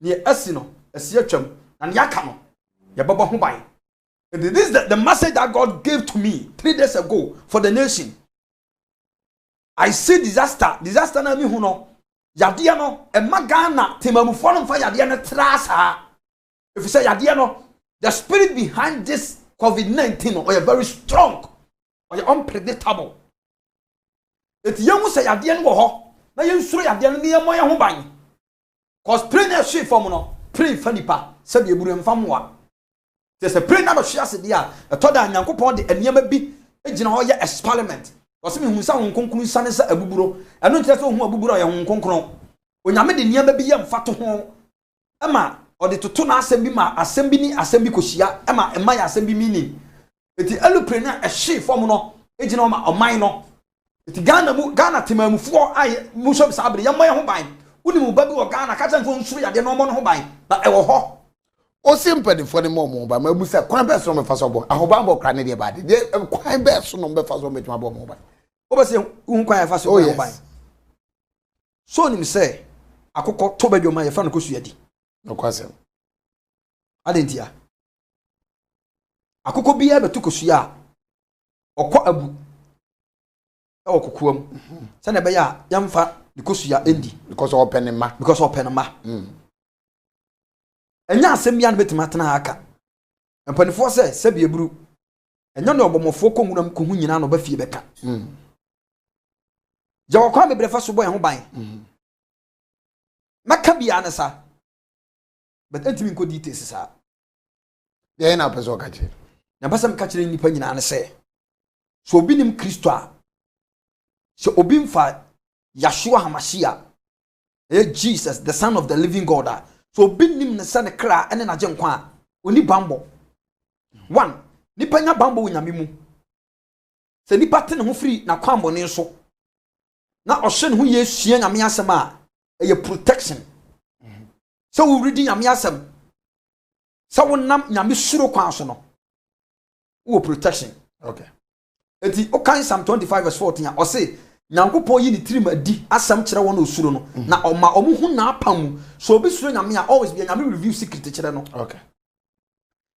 nye asi no asi atwam na ne aka no ya baba ho bai. And this is the message that God gave to me 3 days ago for the nation. I see disaster na mi hu no. Yade no e magana temamufo no fa yade no trasa. If you say yade no, the spirit behind this COVID-19 or very strong or unpredictable. It young say yade no ho. Na yen suro yade no ne mo ye ho ban. Cause trainer she form no, pray fanipa, se be buru mfamwa. There's a prayer na share se dia e to da nyankopon de enema bi egina ho ye experiment because me hu sa hon konkron sane sa abuburo eno ntia so hu abuburo ye hon konkron onyame de niam bi ye mfato ho ama ode toto na asem bi ma asem bi ni asem bi kohia ama ema ya asem bi meaning eti elupre na ehye form no egina ma oman no eti Ghana temamufo aye mu so bisa abre ye mo ye ho ban uni mu ba bi wo Ghana ka chan fo nsuru ya de no mo no ho ban na e wo ho o simple for the mom ba ma bu say kwan be so me fa so bo ahoba bo kra ne de ba de kwan be so no be fa so me tuma bo mo ba o be say hu kwan ya fa so bo ban so ni me say akokọ to badwo ma ya fa no kosu yadi no kwasem adentia akokọ bia be to kosu ya okọ abu e okokoam se na be ya yamfa de kosu ya endi because open ma enya asem bia no betima tena aka mpanifo se bia buru enya no obomofo kongunam kohu nyina no ba fie beka ja wakwa me brefa so boy ho ban maka bia na sa but entimi nko details sa ye na peso ka che na basam ka kire nipa nyina na se so obi nim Kristo a so obi mfa Yeshua Hamashia Jesus the son of the living God so binim ne sane kra ene na genkwa oni bambo one nipa nya bambo nyame mu se nipa te ne ho free na kwambo ne so na ohye ne ho yesua nyame asem a eye protection so we reading nyame asem so wonam nyame suro kwa so no wo protection okay eti o kan Psalm 25 verse 14 a o say nyankopon yi ni tirim adi asam kire won osuro no na oma omuhu na apam so obi suro nyame a always be nyame review secret kire no okay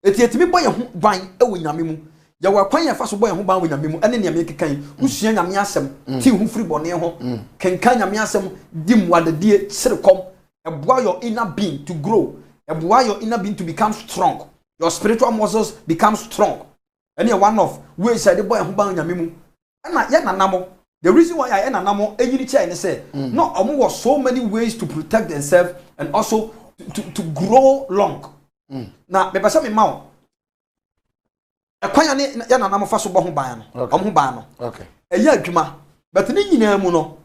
etimi boye ho ban ewo nyame mu ya wa kwan ya fa so boye ho ban wo nyame mu ene nyame kekan usua nyame asem ti hu free bone ho kenkan nyame asem dim wadadie sirikom eboa your inner being to grow eboa your inner being to become strong your spiritual muscles become strong ene one of ways say the boye ho ban nyame mu na ya nanamo. The reason why I enanamo enyini chia ene say no omo was so many ways to protect themselves and also to grow long. Na me pesa me ma ekwan ya nanamo fa so bo ho ban no omo ho ban no okay eya adwuma but ni nyina mu no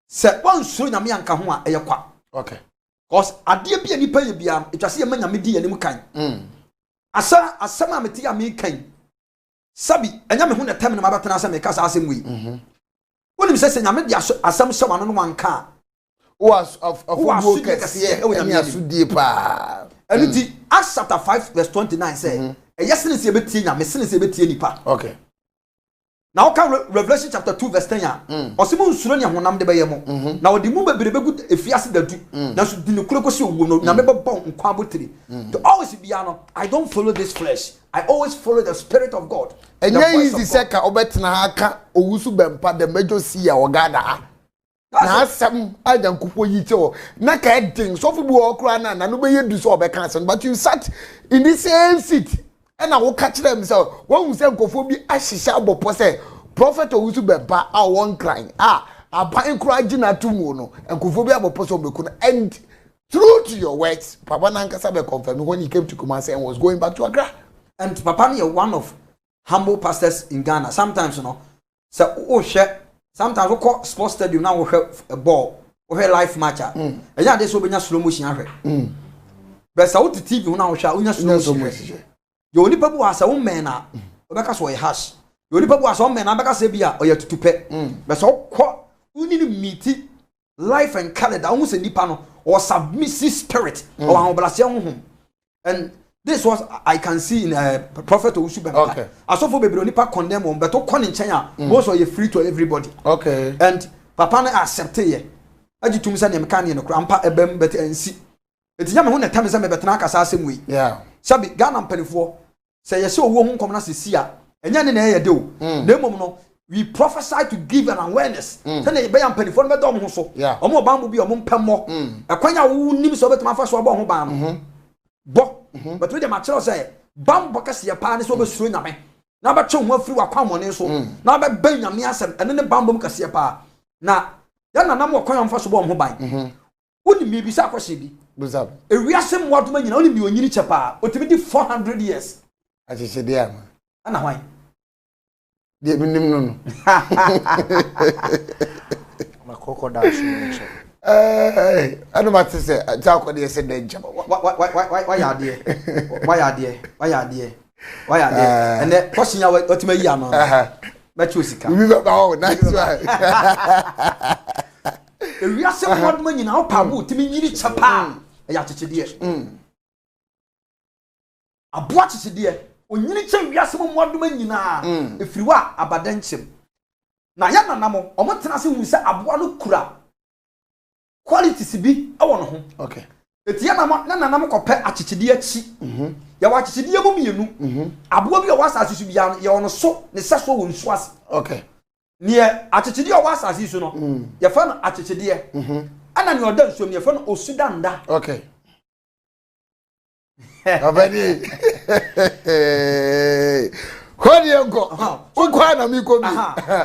se wonsuro nyame anka ho a eye kwa okay cause ade bia nipa ye bia etwase ye ma nyame di yanim kan asama meti ya me kan sabi enya me ho na tem na mabatena asama ka sa asem wi wonim se nyame di asam se wano no wanka was of wo kese e nya sudie pa enu di Acts chapter 5 verse 29 say yes ni se betie nya me se betie nipa. Okay. Now can Revelation chapter 2 verse 10 ya. Osimu nsuro ne honam de beye mo. Na odi mu bebrebe gu efiase dadu. Na so di ne kuro kosi owo no na me bebon nkwa abotire. To always be ano, I don't follow this flesh. I always follow the spirit of God. Enya easy seka obetena aka owusu bempa de mejo si ya ogada. Na asem ajankupo yite o na ka edin so fu bu okura na no be yedu so obeka asem, but you sat in the same seat. And I will catch them so when we say Kofobi Ashisha Bopo say Prophet Owusu Bempa a one crying a buying crying at Tumuno and Kofobi Aboposo Bekuna and true to your words Papa Nankasabe confirmed when he came to Kumasi and was going back to Accra. And Papa is one of humble pastors in Ghana. Sometimes so share sometimes we call sports stadium now we have a ball we have live matcher and yeah this will be slow motion but so the TV now we shall slow motion. You only people as a woman na obeka so ye hash. You only people as a woman na obeka say bia oye tutupe. But so ko uni ni meet life and calendar almost a nipa no or submissive spirit or ahobrase honhom. And this was I can see in Prophet Owusu Bempa. Okay. Asofo bebre nipa condemn on but to kon nchen a most are free to everybody. Okay. And papa na accept ye. Agitum say ne meka ne no krampa ebem bet ensi. Etinya me ho na tam say me betena akasa asem wi. Yeah. Sabi Ghana mpanifo say yes owo hu nkom na sesia enya ne na ye de o na emom no we prophesy to give an awareness say na be mpanifo no be do ho so omo ba mo bi omo mpemmo ekwanya wo nim so betima fa so bo ho ba no bo but we dey ma kire say bambo kase ye pa ne so be suro nyame na ba che ho afiri wakwamone so na ba ban nyame asem ene ne bambo kase ye pa na ya na nam wakwanya fa so bo ho ban woni mi bi sa kwose bi Buzab. E wiase mwaduma nyina oni mi onyini chepa otimi di 400 years. Achise dia ma. Ana hwan? Dia minim no no. Ma crocodile so much. Anu mate se ta ko de se denja. Why ya de? Why ya de? Why ya de? Why ya de? And the question ya otimi yi ano. Mechu sika. We be oh nice one. E wiase mwaduma nyina opa bu otimi nyini chepa. Ya chichidie. Aboa chichidie. Onyini che wiase mo modoma nyina. Efiriwa abadanchim. Na ya nanamo, omotena se hu se aboa no kura. Qualities bi e wono ho. Okay. Eti ya nanamo kope achichidie achi. Ya wa achichidie mo mienu. Aboa bi o wasa asisu bi ya wono so ne seso wo nsu ase. Okay. Ne achichidie o wasa asisu no. Ya fa no achichidie. Ana ni oda nsuom ye fa no osudanda. Okay. Abani. Kwani yango. Ukwa na mi ko mi.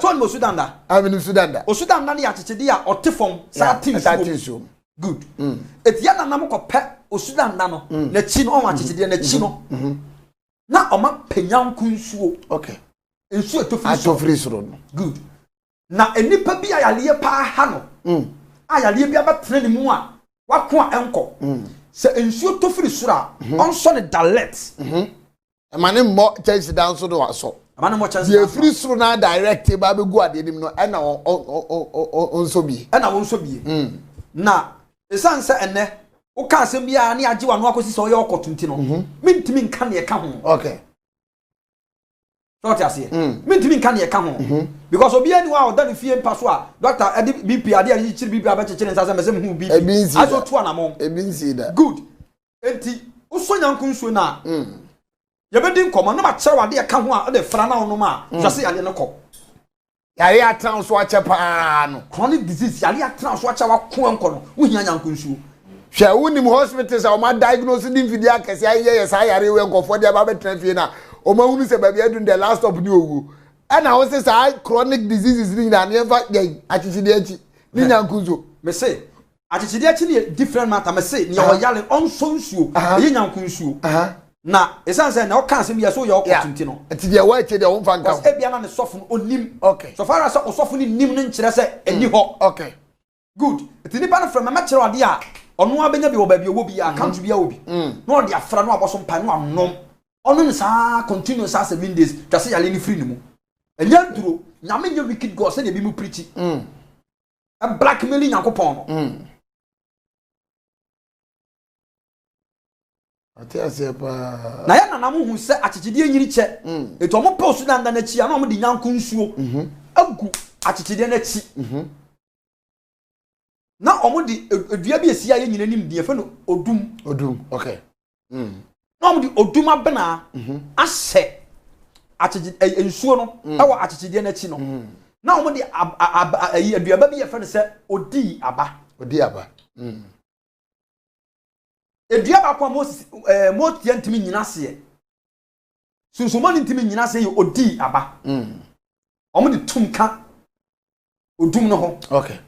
So ni osudanda. Amini sudanda. Osudanda ni achichidie a otifom sa tinsuom. Good. Eti ya na nam ko pe osudanda no na chi no o achichidie na chi no. Na o ma panyanku nsuo. Okay. Nsuo atofri soro no. Good. Na enipa bi ayale pa ha no. Ayale bi abatena ni mu a wako a enko se ensuo tofiri sura onso ne dalet amane mo chance down so do aso amane mo chance the free sura na direct ba be gu ade nim no e na onso bi na esanse enne wo ka asem bia na age wano akosi so ye okotunti no mintimi nka ne ka ho. Okay. So what you say? Mintimi nka ne ka ho because obi ani wa oda ne fie mpa so a doctor edi BP ade a chiri BP abechechere nsa se hu BP aso to anamon ebinsi da good enti uso nyanku nsuo na ye bedi nkomo na ma kire wade e ka ho a de fra na ono ma twase yale ne ko yare atran so ache pa no chronic disease yale atran so ache wa ko enko no wo hia nyanku nsuo hwe wonim hospitals a o ma diagnose din fidi akese aye sa yare we nkofo de ba betra fie na o ma hunu se ba bia dun the last of ni owu ana wo se sa chronic diseases ni na never dey achichide achi ni nyanku nsuo me say achichide achi ni different matter me say ni o yale onso nsuo ye nyanku nsuo na esanse na o kan se bia so ye okotunti no ati de wa eche de o mfa nka e bia na ne sofo onim. Okay. So far as o sofo ni nim no nkire se eni ho. Okay. Good. Eti nipa no from ma kire wade a ono abenya bi wo ba bi owo bi account bi a obi no o de afra no aboso mpa no anom ono ne sa continue sa 7 days twase yale ni free ni mu enya duro nyame nye wicked god se de bi mu preach a blackmailing yakopon no ate ase pa na ya nanam hu se achichide nyiri che eto omo post na nda na chi ana omo de nyanko nsuo agu achichide na chi na omo de edua bi esi aye nyina nim de efe no odum okay na omo de odum abena ahye achichide nsuo no ewo achichide na chi no na omo de edua ba bi efe no se odi aba edua ba kwa Moses motia ntimi nyina se sunsumo ntimi nyina se ye odi aba omo de tumka odum no ho okay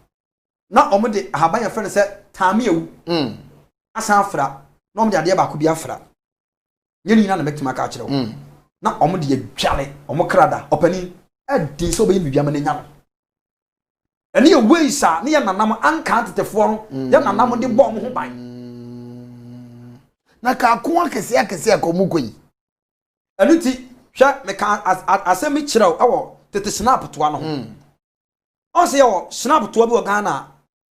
na omo de ahaban ye fe no se tame ewu asan afra na omo de ade ba ko bi afra nyeni nyina na metima ka kire wo na omo de adwale omo krada opani adi so be bibia ma nya no ene ye weisa ne ye nanam anka tetefo no ye nanam de bo omo ho ban na ka ko akese akomukoyi anuti hwa me ka asemi kireo awo tete snap to ano on se yo snap to bi o Ghana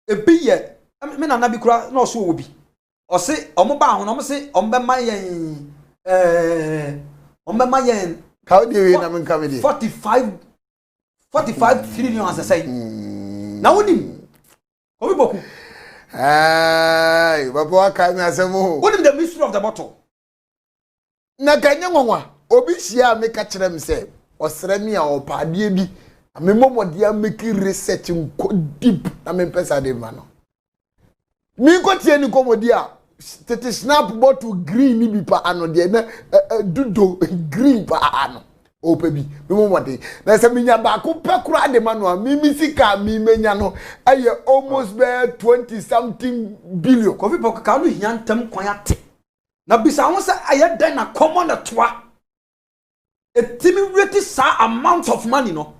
ebi ye me na bi kura na so wo bi o se omo ba ho na omo se ombe ma yen ombe ma yen ka de we na me nka me de 45 trillion as I say na wonim obi boku ay babo aka mi asemo what is the mystery of the bottle na kanye nwanwa obi hia me ka kire me se osere mi a opade bi me momode am make research nko deep na me pesa de ma no mi ko tie ni komodi a tete snap bottle green ni bi pa ano de na dudo green pa ano ope bi me momode na se minya ba ko pekura de ma no mi sika mi menya no aye almost be 20 something billion ko fi pok ka no hia ntam kwan ate na bisa won se aye den na common na toa etimi rate sa amount of money no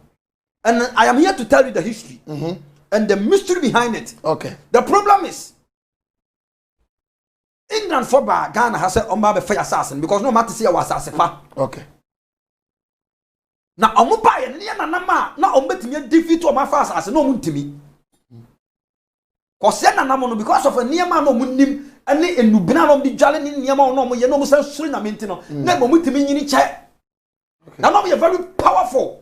and I am here to tell you the history and the mystery behind it. Okay. The problem is England for Ghana has said omba be fire assassin because no matter see our assassin fa. Okay. Na omo ba ye ne na nama na ombetimi defeat o ma fa assassin no muntimi. Kose na namo no because of a niema no munnim ene enubina no bi dwale ni niema no mo ye no mo san suru na menti no na mo mutimi nyini che. Na no be very powerful.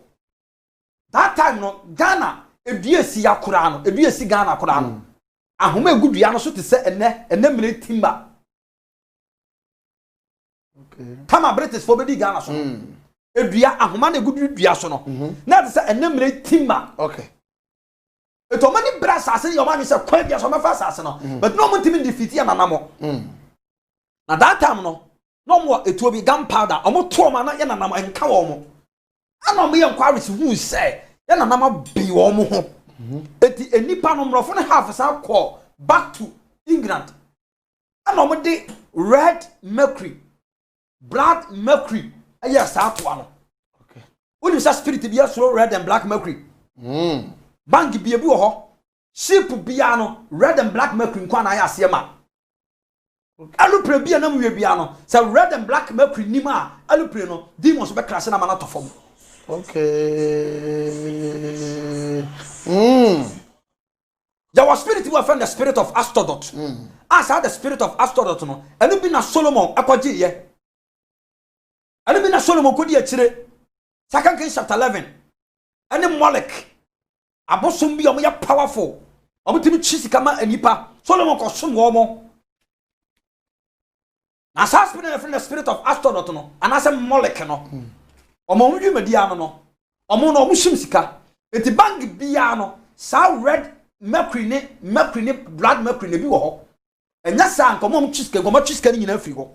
That time no Ghana eduesi yakura no eduesi Ghana akura no ahoma egudua no so te se ene mele timba. Okay. Kama British for be Ghana so edua ahoma na egudua so no na te se ene mele timba. Okay. Eto many brass ase your man say kwa bia so me fa ase no but no mo timi defeat ya nanamo. Na that time no mo etu obi gunpowder omo to ma na ya nanamo enka wo mo. Ana mo ye inquiries who say ya nanama bi wo mo ho eti enipa no mrofo ne half sa call back to England ana mo de red mercury black mercury aya sa to ano okay when you say spirit bi so red and black mercury bank bi ebi wo ho ship bia no red and black mercury kwa na aya se ma alupre bia na mo we bia no say red and black mercury nima alupre no demons be crash na ma na to fom. Okay. There was spirit who found the spirit of Astodoth. As had the spirit of Astodoth no. And it been a Solomon akwaji ye. And it been a Solomon kodi achire. 2 Kings chapter 11. And the Molech. Abosom bi omo ya powerful. Omo timi chisika ma anipa. Solomon ko som wo mo. Na sa spirit the spirit of Astodoth no. And as a Molech no. Omo wi media no omo no omo shim sika eti bank bia no sa red mercury ne blood mercury ne bi wo ho enya sa nko omo chiska ni nyina afiri ho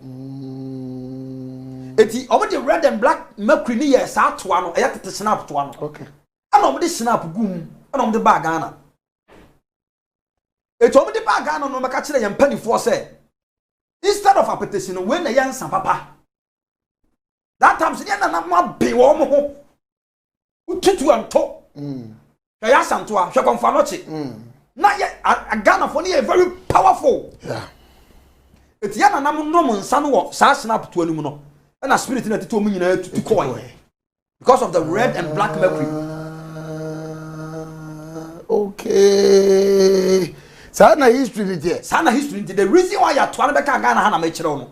eti omo de red and black mercury ne ye sa to ano eya tete snap to ano okay ana omo de snap gum ana omo de bag Ghana eti omo de bag Ghana no meka kire ye mpanifo se instead of appetition when na yansa papa that time say na ma be wo mo ho ututu anto ya ya santo a hwe konfa no chi na ye Ghana for ne very powerful yeah eti ya na nam no nsa no wo sa snap to anum no na spirit na tete o mu nyina tutu coin because of the red and black mercury okay sana history ni je sana history the reason why ya to an be ka Ghana ha na ma kire no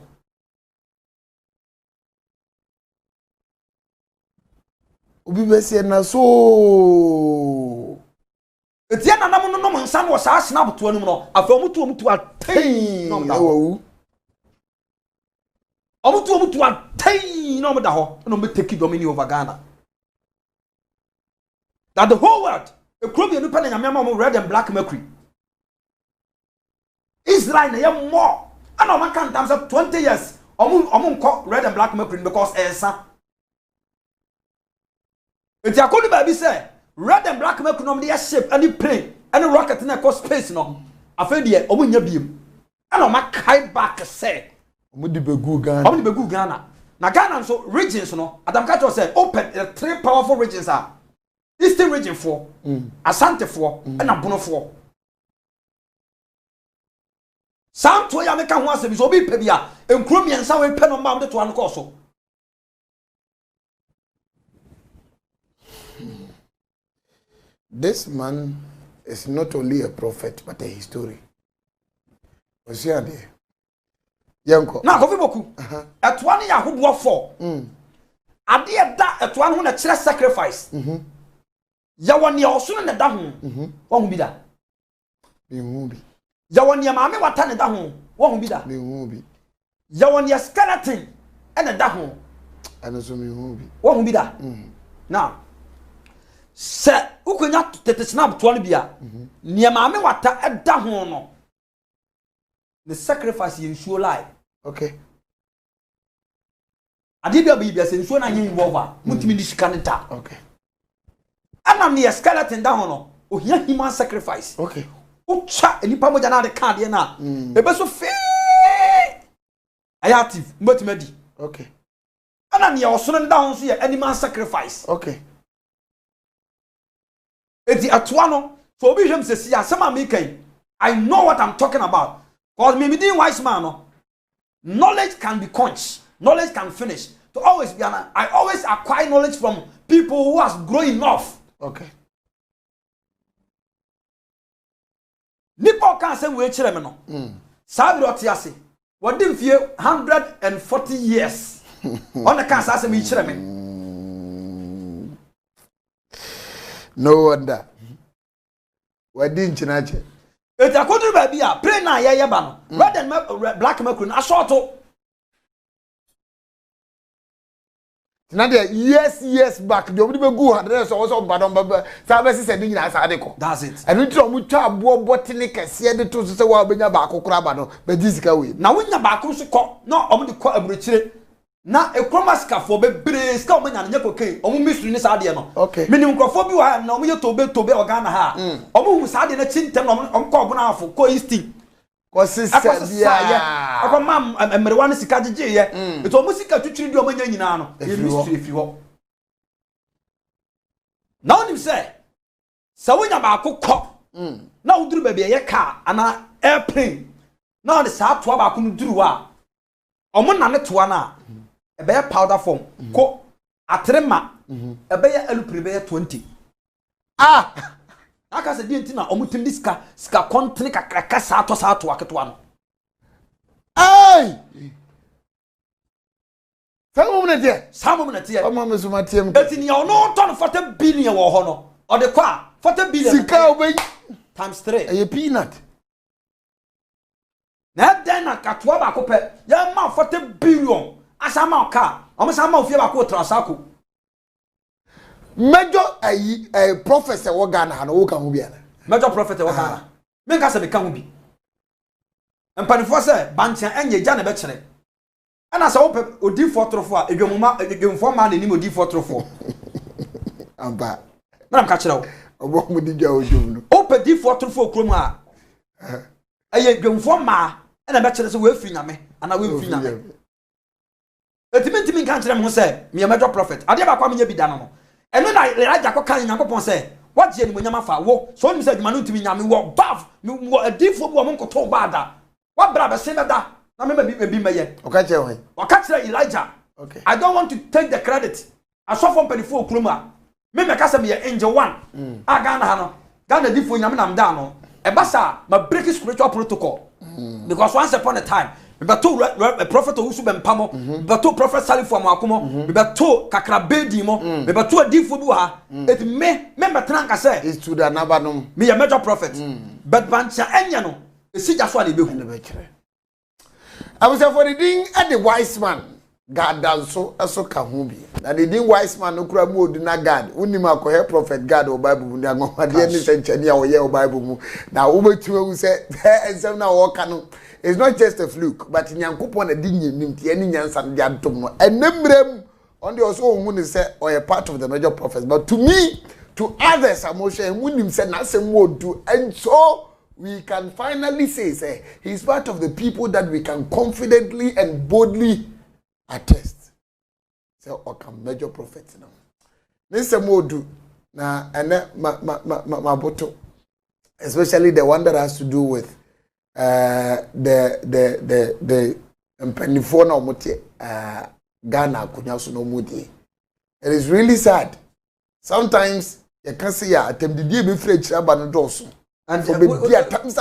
Obi besi na so. Etia na nam no nsa no sa snap to anum no afa omutu atay no da ho omutu atay no da ho no me take domini over Ghana that the whole world e kro bi enu pa na nyame am red and black mercury Israel na ye more and o man kan tam say 20 years omun ko red and black mercury because ensa etia ko ni ba bi say red and black mercury no dey shape any plane any rocket na cause space no afa de omunya biem ana o makai back say omudi begu Ghana na Ghana so regions no Adam Kato say open three powerful regions are Eastern region for Asante for and Abono for Sam to ya meka ho asem so obi pe bia enkuro miensa we pe no ma de to an ko so This man is not only a prophet but a historian. Osiande. Yanko. Na kofi boku. Etoa ne yahobo for. Ade da etoa no na kire sacrifice. Ya woni oso ne da ho. Wo hu bi da. Bi hu bi. Ya woni maame wata ne da ho. Wo hu bi da. Bi hu bi. Ya woni skeleton ene da ho. Ano so mi hu bi. Wo hu bi da. Now se ukonya tete snap to no bia niema me wata eda ho no the sacrifice you show lie okay ade bia se nsuo na nya involve mutimi di shika ne ta okay ana ne skeleton da ho no ohia human sacrifice okay ucha enipa moja na de card ye na ebe so fe ayative mutimi di okay ana ne osono da ho so ye animal sacrifice okay Eti atuano so obi hwem se sia asema me kan I know what I'm talking about cause me being wise man no knowledge can be quenched knowledge can finish to always be I always acquire knowledge from people who has grown enough okay nipo kan se we kire me no sa bi ote ase wodi fie 140 years on the kan sa se me kire me no wonder. Wadi nchinache. Eti akoduru ba bia pray na ye ba no. Red and black mercury na shorto. Tinade yes back. The omudi be go hadre so so badon ba. Sa be se de nyina sa de ko. That's it. Enu tro mu twa abo botene kese de to so se wa benya ba akokora ba no. Be disika we. Na wonya ba ko so ko na omudi ko aburuchire. Na ekromaska fo be bre ska omanya nya kokai omu misiri ni saade no okay minim krofo bi wa na omu ye tobe ogana ha omu hu saade na chintem no omko obuna afo ko isti ko sisa bia akomam emerewa ne sika gege ye eto omu sika twitwiri di omanya nyina no ye misiri fi ho na onim se wonya ba akokọ na uduru ba bia ye ka ana airplane na de sa to ba ko duru wa omu na ne to na ebe powder form ko atrema ebe ya alupre be 20 aka se di ntina omutim diska ska kontene kakraka sa to aketo no ai Samu na tie Mama mesuma tie m etini ya no ton 40 billion wo ho no o de kwa 40 billion sika obey times 3 a peanut na den na katwa ba ko pe ya ma 40 billion asama ka o sama ofie ba ko transako major professor wo Ghana no wo ka ho bia na major prophet wo Ghana me nka se be ka ho bi empanifo se bantia enye gya na be kire ana se wo pe odi fotrofo a edwomfo ma na ni odi fotrofo amba na am ka kire wo obo mu di gya odwom no o pe di fotrofo krom a edwomfo ma na be kire se wo afi nyame ana wo afi nyame etimi nka kire mo se me major prophet ade ba kwa me nya bi da no eno na Elijah ko kan Nyankopon se wagye ni mo nyama fa wo so ni se adwuma no ntimi nyame wo bav wo adifo bi wo nkoto bada wa bra be se da na me bi meye o ka che ho o ka kire Elijah okay I don't want to take the credit asofo mpelifo okroma me ka se me angel 1 Ghana ha no Ghana difo nyame nam da no e basa ma break spiritual protocol because once upon a time beto prophet Owusu bempamo beto prophet Salifo amakomo beto kakrabedi mo beto adifo bi ha it me metena nka say is to the nabanom me a major prophet but bancha enya no esija so ale behu I was for the ding at the wise man God done so ka ho bi na the ding wise man no kura mu oduna God unima akohe prophet God o Bible mu na ngomade ni senchani a wo ye o Bible mu na wo betu wu say ensem na wo ka no. It's not just a fluke, but Nyankopon a dingy nimti any nyansan de adom no. Enemrem on the also who say or a part of the major prophets. But to me, to others, Amosha and Winim said nothing more do. And so we can finally say he's part of the people that we can confidently and boldly attest. So or can major prophets now. This more do na and my bottle, especially the one that has to do with the mpanifo na omote Ghana kunyaso no mudi. It is really sad. Sometimes you can see ya atemdidi be french aba no doso. And for be dia times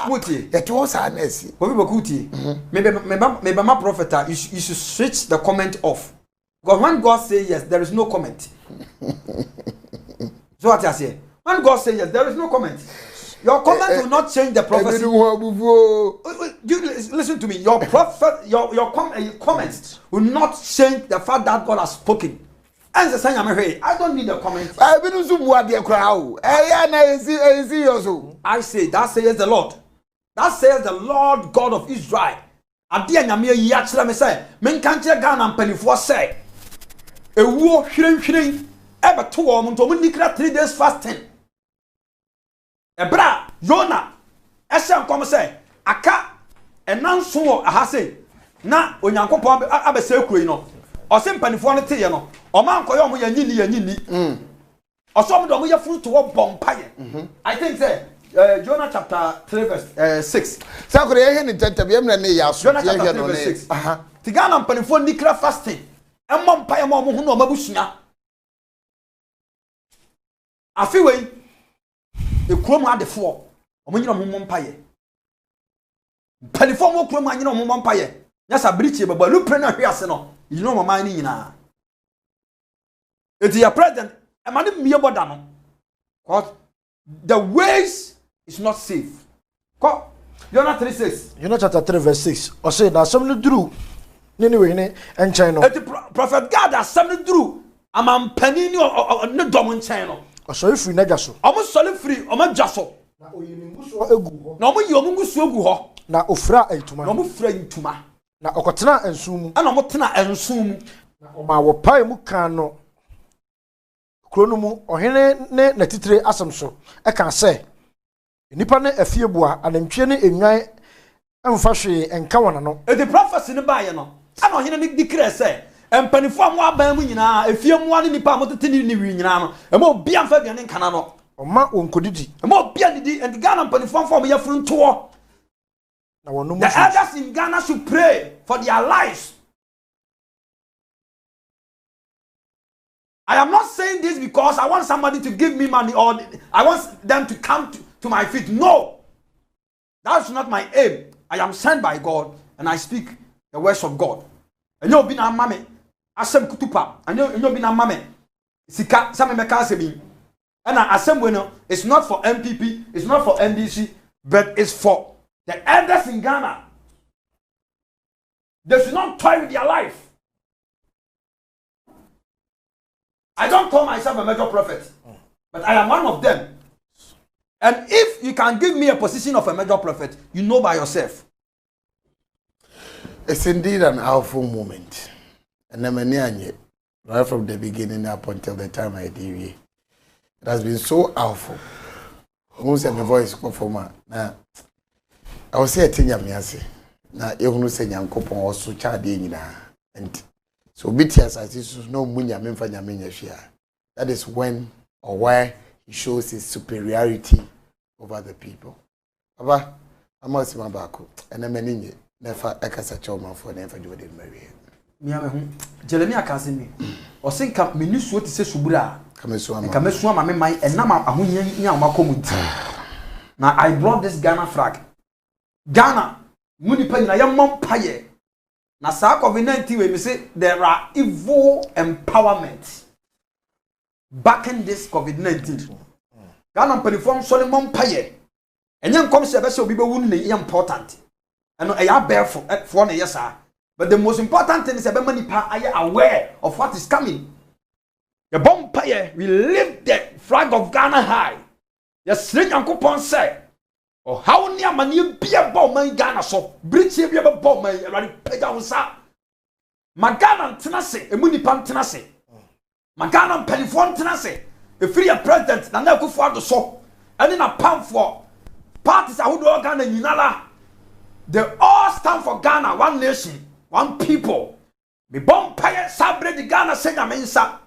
muti. It was anesi. Obi bakuti. Maybe my prophet you should switch the comment off. Because when God says yes, there is no comment. So what I say? When God says yes, there is no comment. Your comment will not change the prophecy. You listen to me. Your prophet, your comments will not change the fact that God has spoken. And the saying, I don't need a comment. I say that says the Lord. That says the Lord God of Israel. Adia nyame yi akira me say, men kan kire Ghana mpanifo say. Ewuo hwiren ebe to wo mo nto mo nikra 3 days fasting. Ebra Yona ese nkom say aka enanso wo ahase na onyankopon abese kuro yi no ose mpanifo no teye no o man koyo mo yanyini oso mo do mo ye fruit wo bompaye. I think say Jonah chapter 3 verse 6. Sakure ye ni tentem na ne ya so Jonah chapter 3 verse 6. Tigana mpanifo nikra fasting emmo mpaye mo hu no mabusua afiwe ekrom adefo omanyina mommo mpaye panifo mo krom anyina mommo mpaye nya sabrichi baba lu pre na hwe ase no yino mama ni nyina eti ya president emane miye boda no cause the ways is not safe. Ko Jonah 3:6. Jonah chapter 3 verse 6. O say na some no duru anyway ne enchen no. Eti prophet God asem duru amampani ni ne dom enchen no. O so free na jaso. Omo sole free omo jaso. Na oyinimguso egu ho. Na omo yi omo ngusu egu ho. Na ofra entuma. Na omo fra ntuma. Na okotena ensum mu. Ana omo tena ensum mu. Na oma wo pai mu kan no. Krono mu ohene ne natitire asem so. E kan se nipa ne afiebua anantwie ne enwan emfa hwe enka wona no. E the prophecy ne baaye no. Ana ohene ne declare se empanifo amu aban mu nyina afiem wa ne nipa amotete ni wi nyina no. E ma obi amfa bia ne nkana no. Oma wonkodidi. E ma obi adidi and Ghana empanifo form ya furu nto. Na wono mu. The elders in Ghana should pray for their lives. I am not saying this because I want somebody to give me money or I want them to come to my feet. No. That's not my aim. I am sent by God and I speak the words of God. And you be na mame asem kutupa. And you be na mame sika same meka asemi. And asem bueno it's not for MPP, it's not for NDC, but it's for the elders in Ghana. They should not toy with their life. I don't call myself a major prophet, but I am one of them. And if you can give me a position of a major prophet, you know by yourself. It's indeed an awful moment. And right from the beginning up until the time I did it has been so awful. Almost my voice come from now. I was saying Tinyamiasi. Now you say Yankopon also charging and so BTS as is no munya memfa nyamenya hwea. That is when or where he shows his superiority over the people. Aba amasima bako ena meninye nefa akasa choma for nefa do de marry. Miame hu Jeremia kasemi. O senka menusuo ti se subura. Kamesuama ma me mai enam ahonya nya makomunti. Now I brought this Ghana flag. Ghana Munipa nyina yɛmmɔ mpaye. Na saa COVID-19 we say there are evil empowerment backing this COVID-19. Ghana mpanifo nsɔre mmɔ mpaye. Enye nkom se be se obi be wu ne important. Eno eya bearful for na yesa. But the most important thing is that nipa are aware of what is coming. The bomb paye, we lift the flag of Ghana high. The strange uncle Pon say, oh, how near man you be a bomb man Ghana so British be a bomb man already pay down sa. Magana tenase, a munipan tenase. Magana pelifon tenase, a free president, and now go for the so. And in a pound for parties are who do Ghana Yinala. They all stand for Ghana, one nation. One people. Be bomb pie sabre the Ghana senya mensa.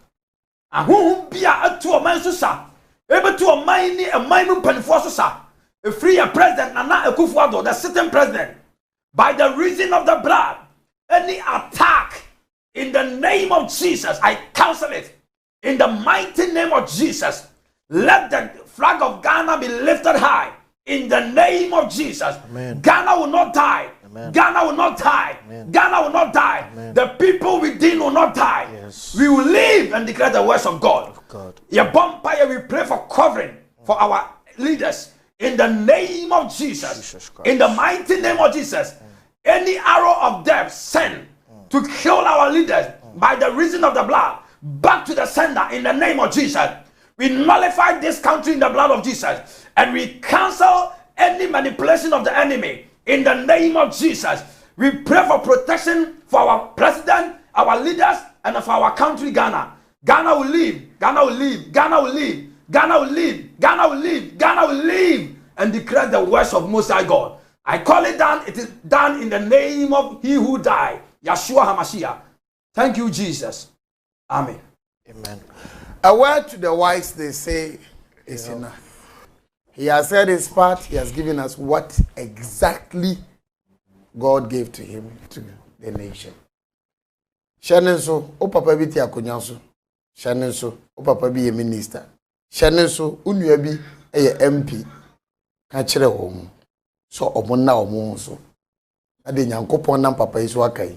A who be a to a man susa. Able to a mine a minimum penfosusa. A free president Nana Akufo-Addo, the sitting president. By the reason of the blood, any attack in the name of Jesus, I cancel it. In the mighty name of Jesus, let the flag of Ghana be lifted high. In the name of Jesus, Amen. Ghana will not die. Amen. Ghana will not die. Amen. Ghana will not die. Amen. The people within will not die. Yes. We will live and declare the words of God. Your bonfire, we pray for covering for our leaders in the name of Jesus. In the mighty name of Jesus. Any arrow of death sent to kill our leaders by the reason of the blood, back to the sender in the name of Jesus. We nullify this country in the blood of Jesus, and we cancel any manipulation of the enemy in the name of Jesus. We pray for protection for our president, our leaders, and for our country, Ghana. Ghana will live, Ghana will live, Ghana will live, Ghana will live, Ghana will live, Ghana will live, and declare the words of Most High God. I call it down, it is done in the name of He who died, Yeshua HaMashiach. Thank you, Jesus. Amen. Amen. A word to the wise, they say, is enough. He has said his part. He has given us what exactly God gave to him, to the nation. Shannon so, o papa bi ti akonyanso. Shannon so, o papa bi ye minister. Shannon so, unua bi eye MP. Ka kire wo mu. So omo na omo so. Ade Nyankopon na papa iso akai.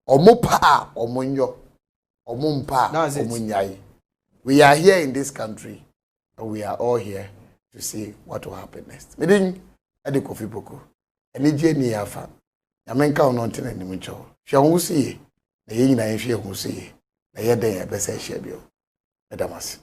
Omo pa, omo nyo. Omo mpa, omo nyai. We are here in this country, and we are all here to see what will happen next. Meaning, Adi Kofi Boko, any journey afa, Yamenka on Ontin and Nimucho. She won't see, the yin and she won't see, the Yadaya Bessa Shebio, Madamas.